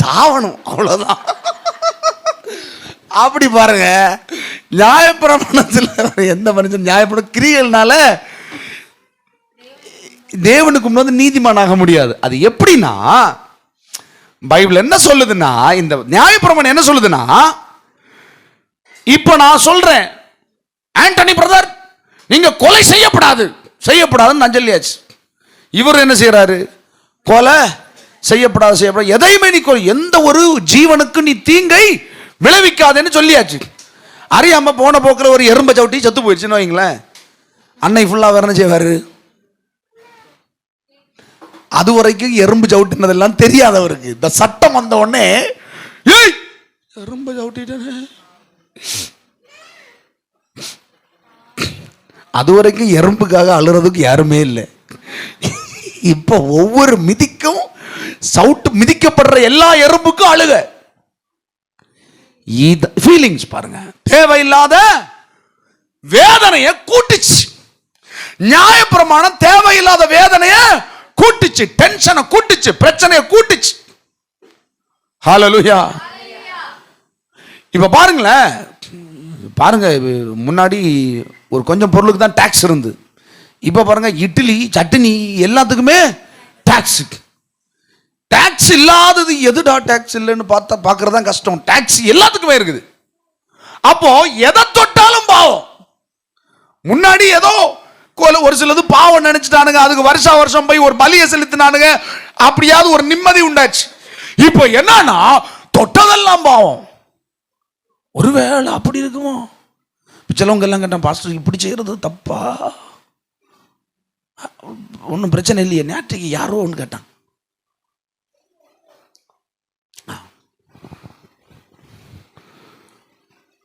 Speaker 1: சாவணும், அவ்வளவுதான். அப்படி பாருங்க, நியாயப்பிரமாணத்தில் எந்த மனுஷன் நியாயப்பட கிரியல்னால தேவனுக்கு முன்னாடி நீதிமான் ஆக முடியாது. அது எப்படின்னா, பைபிள் என்ன சொல்லுதுன்னா, இந்த நியாயப்பிரமாணம் என்ன சொல்லுதுன்னா, இப்ப நான் சொல்றேன், ஆண்டனி பிரதர் நீங்க கொலை செய்யப்படாதுன்னு நான் சொல்லியாச்சு. இவர் என்ன செய்யறாரு? கொலை செய்யப்படாது. எதையுமே நீ எந்த ஒரு ஜீவனுக்கு நீ தீங்கை விளைவிக்காதேன்னு சொல்லியாச்சு. அறியாம போன போக்கில் ஒரு எறும்பை சவுட்டி செத்து போயிடுச்சுன்னு வைங்களேன், அன்னை ஃபுல்லா வேற என்ன செய்வாரு? அது வரைக்கும் எறும்பு சவுட்டினதெல்லாம் தெரியாதவருக்கு இந்த சட்டம் வந்த உடனே ஏய் எறும்பு சவுட்டிட்டே, அது வரைக்கும் எறும்புக்காக அழுறதுக்கு யாருமே இல்லை. இப்ப ஒவ்வொரு மிதிக்கும் மிதிக்கப்படுற எல்லா எறும்புக்கும் அழுக. ஃபீலிங்ஸ் பாருங்க, தேவையில்லாத வேதனையை கூட்டுச்சு. நியாயப்பிரமாணம் தேவையில்லாத வேதனையை கூட்டுச்சு, டென்ஷனை கூட்டுச்சு, பிரச்சனையை கூட்டுச்சு. ஹல்லேலூயா. இப்ப பாருங்களேன், பாருங்க, முன்னாடி ஒரு கொஞ்சம் பொருளுக்கு தான் டாக்ஸ் இருந்து, இப்ப பாருங்க இட்லி சட்னி எல்லாத்துக்குமே டாக்ஸ். டாக்ஸ் இல்லாதது எதுடா? டாக்ஸ் இல்லைன்னு பார்க்கறதா கஷ்டம். டாக்ஸ் எல்லாத்துக்குமே இருக்குது. அப்போ எதை தொட்டாலும் பாவம். முன்னாடி ஏதோ ஒரு சிலது பாவம் நினைச்சிட்டானுங்க, அதுக்கு வருஷம் போய் ஒரு பலியை செலுத்தினானுங்க, அப்படியாவது ஒரு நிம்மதி உண்டாச்சு. இப்போ என்னன்னா தொட்டதெல்லாம் பாவம். ஒருவேளை அப்படி இருக்குமோ? சிலவங்க எல்லாம் கேட்டான், பாஸ்டர் இப்படி செய்யறது தப்பா? ஒன்றும் பிரச்சனை இல்லையே. நேற்றைக்கு யாரோ ஒன்று கேட்டான்,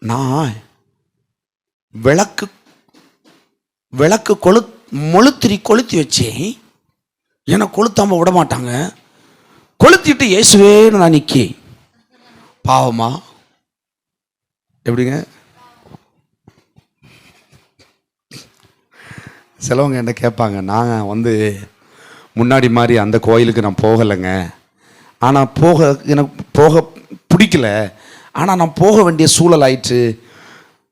Speaker 1: நான் விளக்கு கொளுத்தி வச்சேன், என்னை கொளுத்தாம விட மாட்டாங்க, கொளுத்திட்டு இயேசுவேன்னு நான் நிற்கி, பாவமா? எப்படிங்க? சிலவங்க என்ன கேட்பாங்க, நான் முன்னாடி மாதிரி அந்த கோயிலுக்கு நான் போகலைங்க, ஆனால் எனக்கு போக பிடிக்கல, ஆனால் நான் போக வேண்டிய சூழல் ஆயிடுச்சு,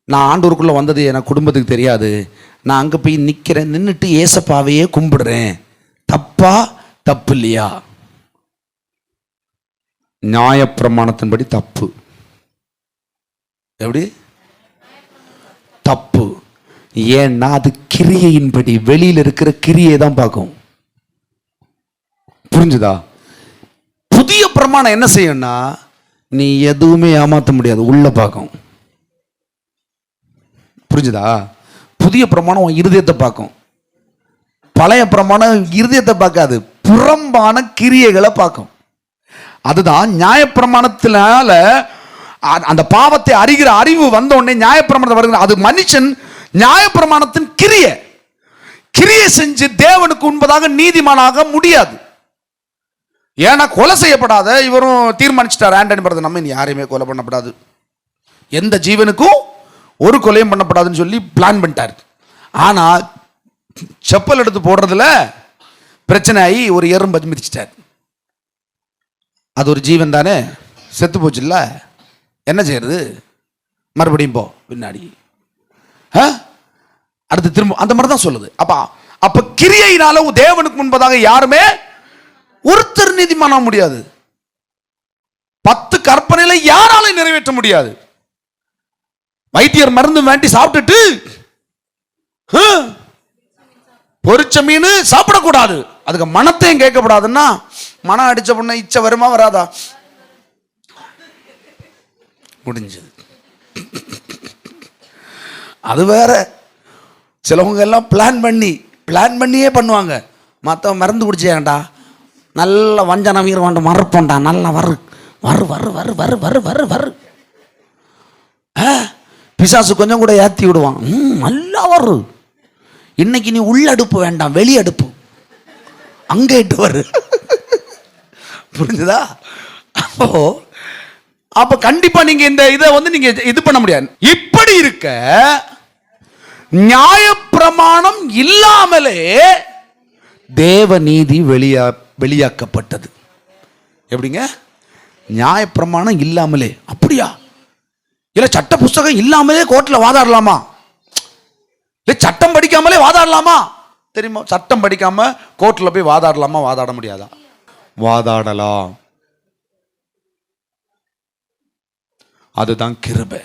Speaker 1: நான் ஆண்டூருக்குள்ளே வந்தது எனக்கு குடும்பத்துக்கு தெரியாது, நான் அங்கே போய் நின்றுட்டு ஏசப்பாவையே கும்பிடுறேன், தப்பா? தப்பு இல்லையா? நியாயப்பிரமாணத்தின்படி தப்பு. எப்படி தப்பு? ஏன்னா அது கிரியையின்படி, வெளியில் இருக்கிற கிரியை தான் பார்க்கும். புரிஞ்சுதா? புதிய பிரமாணம் என்ன செய்யணும்னா, நீ எதுவுமே ஏமாற்ற முடியாது, உள்ள பார்க்கும். புரிஞ்சுதா? புதிய பிரமாணம் உன் இருதயத்தை பார்க்கும், பழைய பிரமாணம் இருதயத்தை பார்க்காது, புறம்பான கிரியைகளை பார்க்கும். அதுதான் நியாயப்பிரமாணத்தினால அந்த பாவத்தை அறிகிற அறிவு வந்த உடனே நியாயப்பிரமாணத்தை வருகிற அது மனுஷன் நியாயப்பிரமாணத்தின் கிரியை செஞ்சு தேவனுக்கு உண்பதாக நீதிமானாக முடியாது. ஏன்னா கொலை செய்யப்படாத இவரும் தீர்மானிச்சிட்டார், ஆண்டனி பிரதர், நம்ம யாரையுமே கொலை பண்ணப்படாது, எந்த ஜீவனுக்கும் ஒரு கொலையும் பண்ணப்படாதுன்னு சொல்லி பிளான் பண்ணிட்டார். ஆனா செப்பல் எடுத்து போடுறதுல பிரச்சனை ஆகி ஒரு எறும்பு மிதிச்சிட்டார். அது ஒரு ஜீவன் தானே, செத்து போச்சு இல்ல, என்ன செய்யறது? மறுபடியும் போ பின்னாடி, அடுத்து திரும்ப அந்த மாதிரி தான் சொல்லுது. அப்ப கிரியையினால தேவனுக்கு முன்பதாக யாருமே ஒருத்தர் நீதிமான முடியாது. 10 கற்பனையில யாராலும் நிறைவேற்ற முடியாது. வைத்தியர் மருந்து வேண்டி சாப்பிட்டுட்டு பொரிச்ச மீன் சாப்பிடக்கூடாது, அதுக்கு மனத்தையும் கேட்கக்கூடாதுன்னா, மனம் அடிச்ச பொண்ணு இச்ச வருமா வராதா? முடிஞ்சது. அது வேற. சிலவங்க எல்லாம் பிளான் பண்ணியே பண்ணுவாங்க. மற்ற மருந்து குடிச்சேன்டா, நல்ல வஞ்சன வீர வாண்ட மறுப்போண்டா, நல்லா வரு வரு வரு வரு வரு வரு வரு வரு பிசாசு கொஞ்சம் கூட ஏற்றி விடுவான், நல்லா வரு. இன்னைக்கு நீ உள்ள அடுப்பு வேண்டாம், வெளி அடுப்பு அங்கே இட்டு வரு. புரிஞ்சுதா? அப்ப கண்டிப்பா நீங்க இந்த இதை நீங்க இது பண்ண முடியாது. இப்படி இருக்க நியாயப்பிரமாணம் இல்லாமலே தேவ நீதி வெளியாக்கப்பட்டது. எப்படிங்க? நியாயப்பிரமாணம் இல்லாமலே. அப்படியா? இல்ல சட்ட புஸ்தகம் இல்லாமலே கோர்ட்ல வாதாடலாமா? இல்ல சட்டம் படிக்காமலே வாதாடலாமா? தெரியுமா? சட்டம் படிக்காம கோர்ட்ல போய் வாதாடலாமா? வாதாட முடியாதா? வாதாடலாம். அதுதான் கிருபை.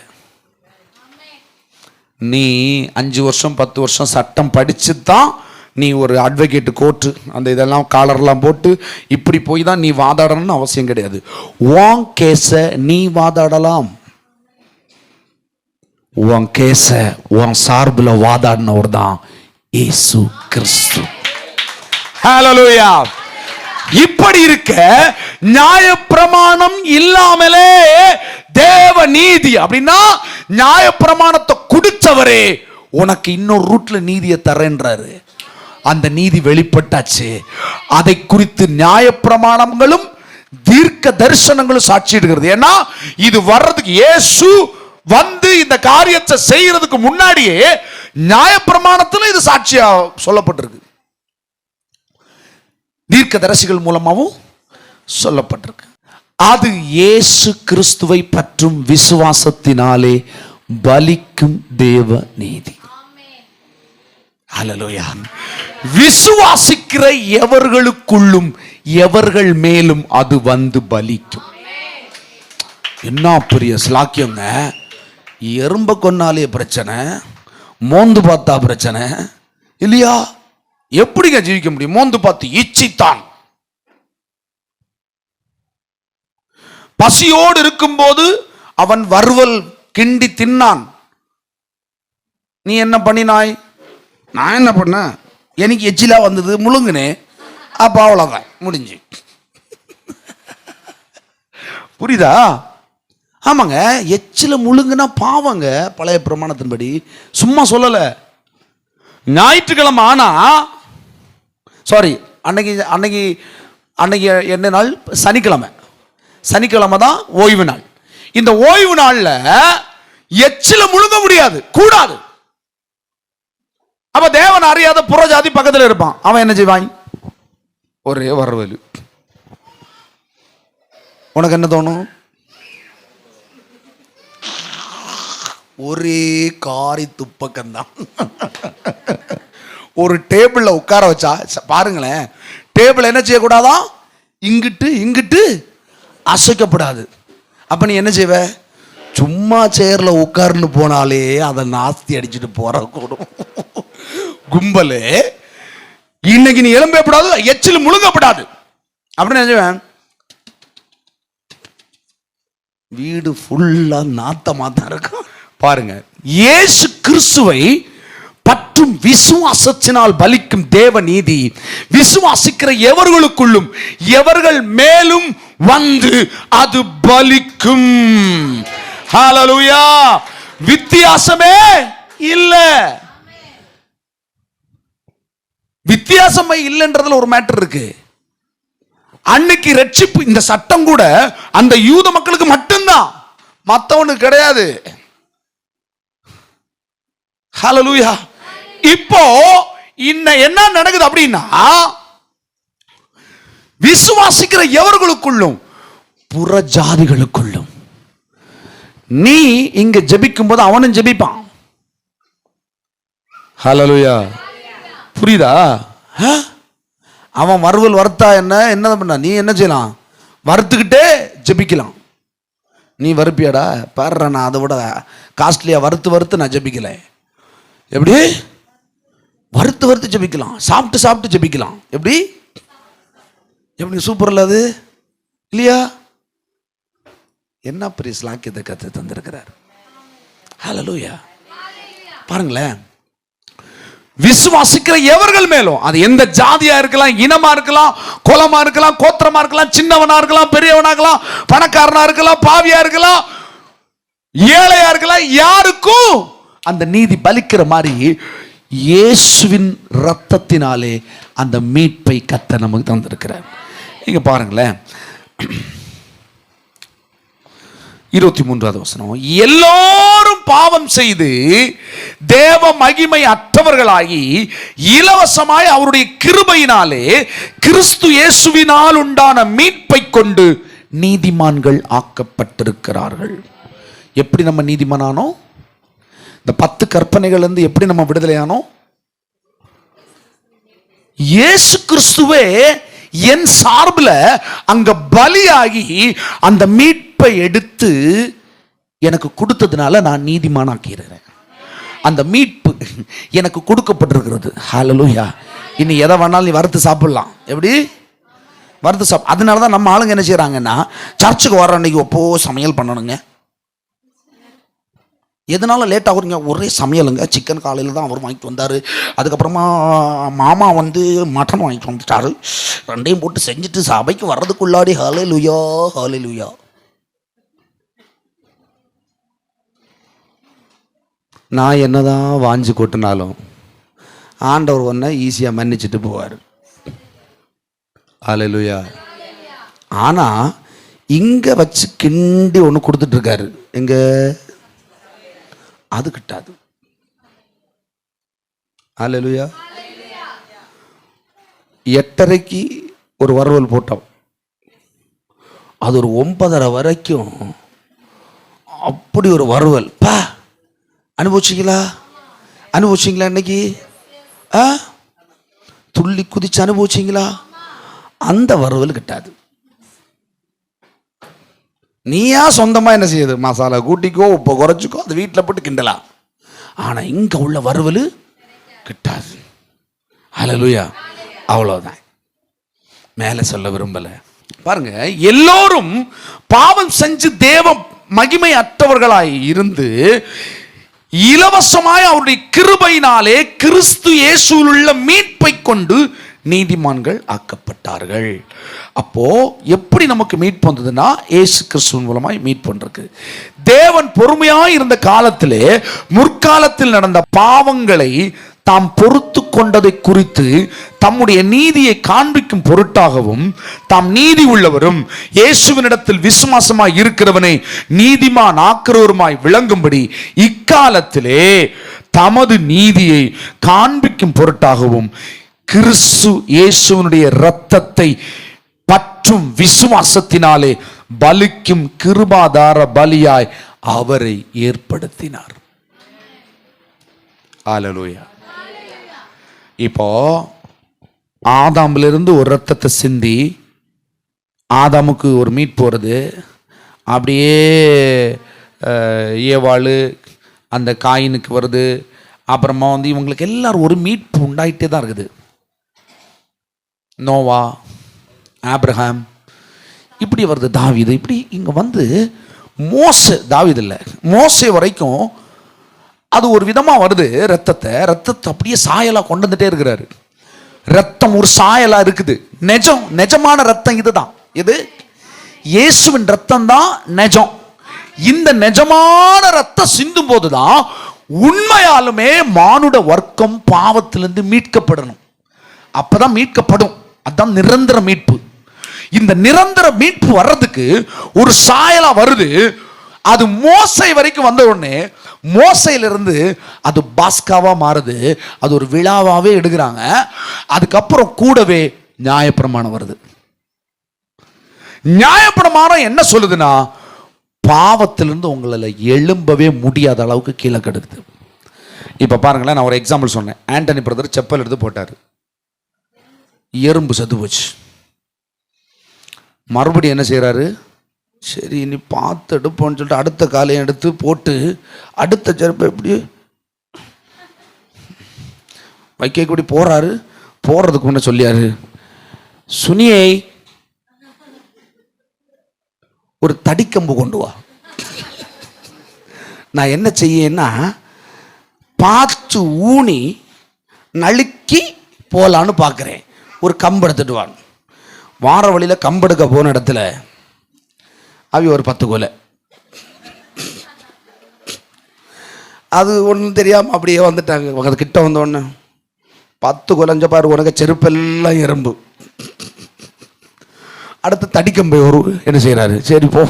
Speaker 1: நீ 5 வருஷம் 10 வருஷம் சட்டம் படிச்சு தான் நீ ஒரு அட்வொகேட் கோர்ட்டு அந்த இதெல்லாம் காலர்லாம் போட்டு இப்படி போய் தான் நீ வாதாடணும்னு அவசியம் கிடையாது. உன் கேஸை நீ வாதாடலாம். உன் கேஸை உன் சார்பில் வாதாடினவர் தான் இயேசு கிறிஸ்து. ஹல்லேலூயா. இப்படி இருக்க நியாயப்பிரமாணம் இல்லாமலே தேவ நீதி அப்படின்னா நியாயப்பிரமாணத்தை குடிச்சவரே உனக்கு இன்னொரு ரூட்ல நீதியை தரேன்றாரு. அந்த நீதி வெளிப்பட்டாச்சு. அதை குறித்து நியாயப்பிரமாணங்களும் தீர்க்க தரிசனங்களும் சாட்சியிடுகிறது. ஏன்னா இது வர்றதுக்கு இயேசு வந்து இந்த காரியத்தை செய்யறதுக்கு முன்னாடியே நியாயப்பிரமாணத்துல இது சாட்சியா சொல்லப்பட்டிருக்கு, தீர்க்கதரிசிகள் மூலமாகவும் சொல்லப்பட்டிருக்கு. அது இயேசு கிறிஸ்துவை பற்றும் விசுவாசத்தினாலே பலிக்கும் தேவ நீதி. ஹல்லேலூயா. விசுவாசிக்கிற எவர்களுக்குள்ளும் எவர்கள் மேலும் அது வந்து பலிக்கும். என்ன பெரிய ஸ்லாக்கியங்க. எறும்ப கொன்னாலே பிரச்சனை, மோந்து பார்த்தா பிரச்சனை இல்லையா? எப்படிங்க ஜீவிக்க முடியும்? மோந்து பார்த்து இச்சித்தான். பசியோடு இருக்கும்போது அவன் வறுவல் கிண்டி தின்னான். நீ என்ன பண்ணினாய்? நான் என்ன பண்ண, எனக்கு எச்சிலா வந்தது, முழுங்குனே. அப்ப அவ்வளவுதான், முடிஞ்சு. புரியுதா? ஆமாங்க, எச்சில முழுங்குனா பாவங்க. பழைய பிரமாணத்தின்படி சும்மா சொல்லல. ஞாயிற்றுக்கிழமை ஆனா அன்னைக்கு என்ன நாள்? சனிக்கிழமை. சனிக்கிழமை தான் ஓய்வு நாள். இந்த ஓய்வு நாள்ல எச்சில முழுங்க முடியாது, கூடாது. அப்ப தேவன் அறியாத புறஜாதி பக்கத்தில் இருப்பான். அவன் என்ன செய்வான்? ஒரே வரவலு. உனக்கு என்ன தோணும்? ஒரே காரி துப்பக்கம்தான். ஒரு டேபிள்ல உட்கார வச்சா பாருங்களேன், டேபிள் என்ன செய்யக்கூடாதா? இங்கிட்டு இங்கிட்டு அசைக்கப்படாது. அப்ப நீ என்ன செய்வ? சும்மா சேர்ல உட்கார்ந்து போனாலே அதை நாஸ்தி அடிச்சுட்டு போற கூடும் கும்பலு. இன்னைக்கு நீ எலும்பப்படாது, எச்சில் முழுங்கப்படாது. அப்படின்னு என்ன செய்வேன்? வீடு ஃபுல்லா நாத்தமா தான் இருக்கும். பாருங்க, இயேசு கிறிஸ்துவை பற்றும் விசுவாசத்தினால் பலிக்கும் தேவ நீதி விசுவாசிக்கிற எவர்களுக்குள்ளும் எவர்கள் மேலும் வந்து அது பலிக்கும். ஹல்லேலூயா. வித்தியாசமே இல்ல. வித்தியாசமே இல்லைன்றதுல ஒரு மேட்டர் இருக்கு. அன்னைக்கு ரட்சிப்பு, இந்த சட்டம் கூட அந்த யூத மக்களுக்கு மட்டும்தான், மத்தவனுக்கு கிடையாது. ஹல்லேலூயா. இப்போ என்ன நடக்குது அப்படின்னா, விசுவாசிக்கிற எவர்களுக்குள்ளும் புற ஜாதிகளுக்குள்ளும் நீ இங்க ஜெபிக்கும் போது அவனும் ஜெபிப்பான். ஹல்லேலூயா. புரியுதா? அவன் வறுவல் வறுத்தா என்ன பண்ண, நீ என்ன செய்யலாம்? வறுத்துக்கிட்டே ஜெபிக்கலாம். நீ வறுப்பியாடா? பாரு, நான் அதை விட காஸ்ட்லியா வறுத்து நான் ஜெபிக்கல. எப்படி? வறுத்து ஜெபிக்கலாம், சாப்பிட்டு ஜெபிக்கலாம். எப்படி சூப்பர் இல்ல அது இல்லையா? என்ன பெரிய ஸ்லாக்கியத்தை கத்து தந்திருக்கிறார். ஹல்லேலூயா. பாருங்களேன், விசுவாசிக்கிற எவர்கள் மேலும், அது எந்த ஜாதியா இருக்கலாம், இனமா இருக்கலாம், குலமா இருக்கலாம், கோத்திரமா இருக்கலாம், சின்னவனா இருக்கலாம், பெரியவனா இருக்கலாம், பணக்காரனா இருக்கலாம், பாவியா இருக்கலாம், ஏழையா இருக்கலாம், யாருக்கும் அந்த நீதி பலிக்கிற மாதிரி இயேசுவின் ரத்தத்தினாலே அந்த மீட்பை கர்த்தர் நமக்கு தந்திருக்கிறார். இங்க பாருங்களேன், 23வது வசனம். எல்லோரும் பாவம் செய்து தேவ மகிமை அற்றவர்களாகி இலவசமாய் அவருடைய கிருபையினாலே கிறிஸ்து இயேசுவினால் உண்டான மீட்பை கொண்டு நீதிமான்கள் ஆக்கப்பட்டிருக்கிறார்கள். எப்படி நம்ம நீதிமானானோம்? இந்த 10 கற்பனைகள் இருந்து எப்படி நம்ம விடுதலையானோம்? இயேசு கிறிஸ்துவே என் சார்பில் அங்க பலியாகி அந்த மீட்பை எடுத்து எனக்கு கொடுத்ததுனால நான் நீதிமானாக்கிறேன். அந்த மீட்பு எனக்கு கொடுக்கப்பட்டிருக்கிறது. ஹல்லேலூயா. இனி எதை வேணாலும் நீ வறுத்து சாப்பிடலாம். எப்படி வறுத்து அதனால தான் நம்ம ஆளுங்க என்ன செய்கிறாங்கன்னா, சர்ச்சுக்கு வர அன்னைக்கு எப்போ சமையல் பண்ணணுங்க. எதனால லேட் ஆகுறீங்க? ஒரே சமையலுங்க. சிக்கன் காலையில் தான் அவர் வாங்கிட்டு வந்தார், அதுக்கப்புறமா மாமா வந்து மட்டன் வாங்கிட்டு வந்துட்டாரு, ரெண்டையும் போட்டு செஞ்சுட்டு சபைக்கு வர்றதுக்குள்ளாடி ஹல்லேலூயா ஹல்லேலூயா. நான் என்னதான் வாஞ்சி கொட்டினாலும் ஆண்டவர் ஒன்றை ஈஸியாக மன்னிச்சுட்டு போவார். ஹல்லேலூயா. ஆனால் இங்கே வச்சு கிண்டி ஒன்று கொடுத்துட்ருக்காரு. எங்கே அது கிட்டாது. ஹல்லேலூயா. 8:30க்கு ஒரு வறுவல் போட்டோம், அது ஒரு 9:30 வரைக்கும் அப்படி ஒரு வறுவல். பா, அனுபவிச்சிங்களா? இன்னைக்கு துள்ளி குதிச்சு அனுபவிச்சிங்களா? அந்த வறுவல் கிட்டாது. நீயா சொந்தமாக என்ன செய்யுது, மசாலா கூட்டிக்கோ உப்பை குறைச்சிக்கோ, அது வீட்டில் போட்டு கிண்டலாம். ஆனால் இங்கே உள்ள வறுவல் கிட்டாது. ஹல்லேலூயா. அவ்வளோதான், மேலே சொல்ல விரும்பலை. பாருங்க, எல்லோரும் பாவம் செஞ்சு தேவ மகிமை அற்றவர்களாய் இருந்து இலவசமாய் அவருடைய கிருபையினாலே கிறிஸ்து இயேசுவில் உள்ள மீட்பை கொண்டு நீதிமான்கள் ஆக்கப்பட்டார்கள். அப்போ எப்படி நமக்கு மீட்பு வந்ததுன்னா, இயேசு கிறிஸ்துவின் மூலமாய் மீட்பு வந்திருக்கு. தேவன் பொறுமையாய் இருந்த காலத்திலே முற்காலத்தில் நடந்த பாவங்களை தாம் பொறுத்து கொண்டதை குறித்து தம்முடைய நீதியை காண்பிக்கும் பொருட்டாகவும், தாம் நீதி உள்ளவரும் இயேசுவினிடத்தில் விசுவாசமாய் இருக்கிறவனை நீதிமான் ஆக்கிறவருமாய் விளங்கும்படி இக்காலத்திலே தமது நீதியை காண்பிக்கும் பொருட்டாகவும் கிறிஸ்து இயேசுவினுடைய இரத்தத்தை பற்றும் விசுவாசத்தினாலே பலிக்கும் கிருபாதார பலியாய் அவரை ஏற்படுத்தினார். ஹல்லேலூயா. இப்போ ஆதாமிலிருந்து ஒரு இரத்தத்தை சிந்தி ஆதாமுக்கு ஒரு மீட்பு வருது. அப்படியே ஏவாளு அந்த காயினுக்கு வருது. அப்புறமா வந்து இவங்களுக்கு எல்லாரும் ஒரு மீட்பு உண்டாயிட்டே தான் இருக்குது. நோவா, ஆப்ரஹாம், இப்படி வருது. தாவீது, இப்படி இங்கே வந்து மோசே, தாவீது இல்லை, மோசே வரைக்கும் அது ஒரு விதமாக வருது. ரத்தத்தை அப்படியே சாயலாக கொண்டு வந்துட்டே இருக்கிறாரு. ரத்தம் ஒரு சாயலாக இருக்குது. நிஜமான ரத்தம் இதுதான். இது இயேசுவின் ரத்தம் தான் நிஜம். இந்த நிஜமான ரத்தம் சிந்தும் போதுதான் உண்மையாலுமே மானுட வர்க்கம் பாவத்திலிருந்து மீட்கப்படணும். அப்பதான் மீட்கப்படும். அதுதான் நிரந்தர மீட்பு. இந்த நிரந்தர மீட்பு வர்றதுக்கு ஒரு சாயலா வருது. அது மோசை வரைக்கும் வந்த உடனே மோசையிலிருந்து அது பாஸ்காவா மாறுது. அது ஒரு விழாவாவே எடுக்கிறாங்க. அதுக்கப்புறம் கூடவே நியாயப்பிரமாணம் வருது. நியாயப்பிரமாணம் என்ன சொல்லுதுன்னா, பாவத்திலிருந்து உங்களால் எழும்பவே முடியாத அளவுக்கு கீழே கெடுக்குது. இப்போ பாருங்களேன், நான் ஒரு எக்ஸாம்பிள் சொன்னேன். ஆண்டனி பிரதர் செப்பல் எடுத்து போட்டார், எறும்பு செத்து போச்சு. மறுபடியும் என்ன செய்கிறாரு, சரி நீ பார்த்து எடுப்போன்னு சொல்லிட்டு அடுத்த காலையும் எடுத்து போட்டு அடுத்த செருப்பை எப்படி வைக்க கூடி போகிறாரு. போகிறதுக்கு முன்னே சொல்லியாரு, சுனியை ஒரு தடிக்கம்பு கொண்டு வா. நான் என்ன செய்யன்னா, பார்த்து ஊனி நழுக்கி போகலான்னு பார்க்குறேன். ஒரு கம்பு எடுத்துட்டு வாங்க. வார வழியில் கம்பெடுக்க போன இடத்துல அவி ஒரு 10 கொலை. அது ஒன்றும் தெரியாமல் அப்படியே வந்துட்டாங்க. அது கிட்ட வந்தோடனே 10 கொலைஞ்ச பாரு, உனக்கு செருப்பெல்லாம் எறும்பு. அடுத்து தடிக்கம்பை ஒரு என்ன செய்கிறாரு, சரி போ.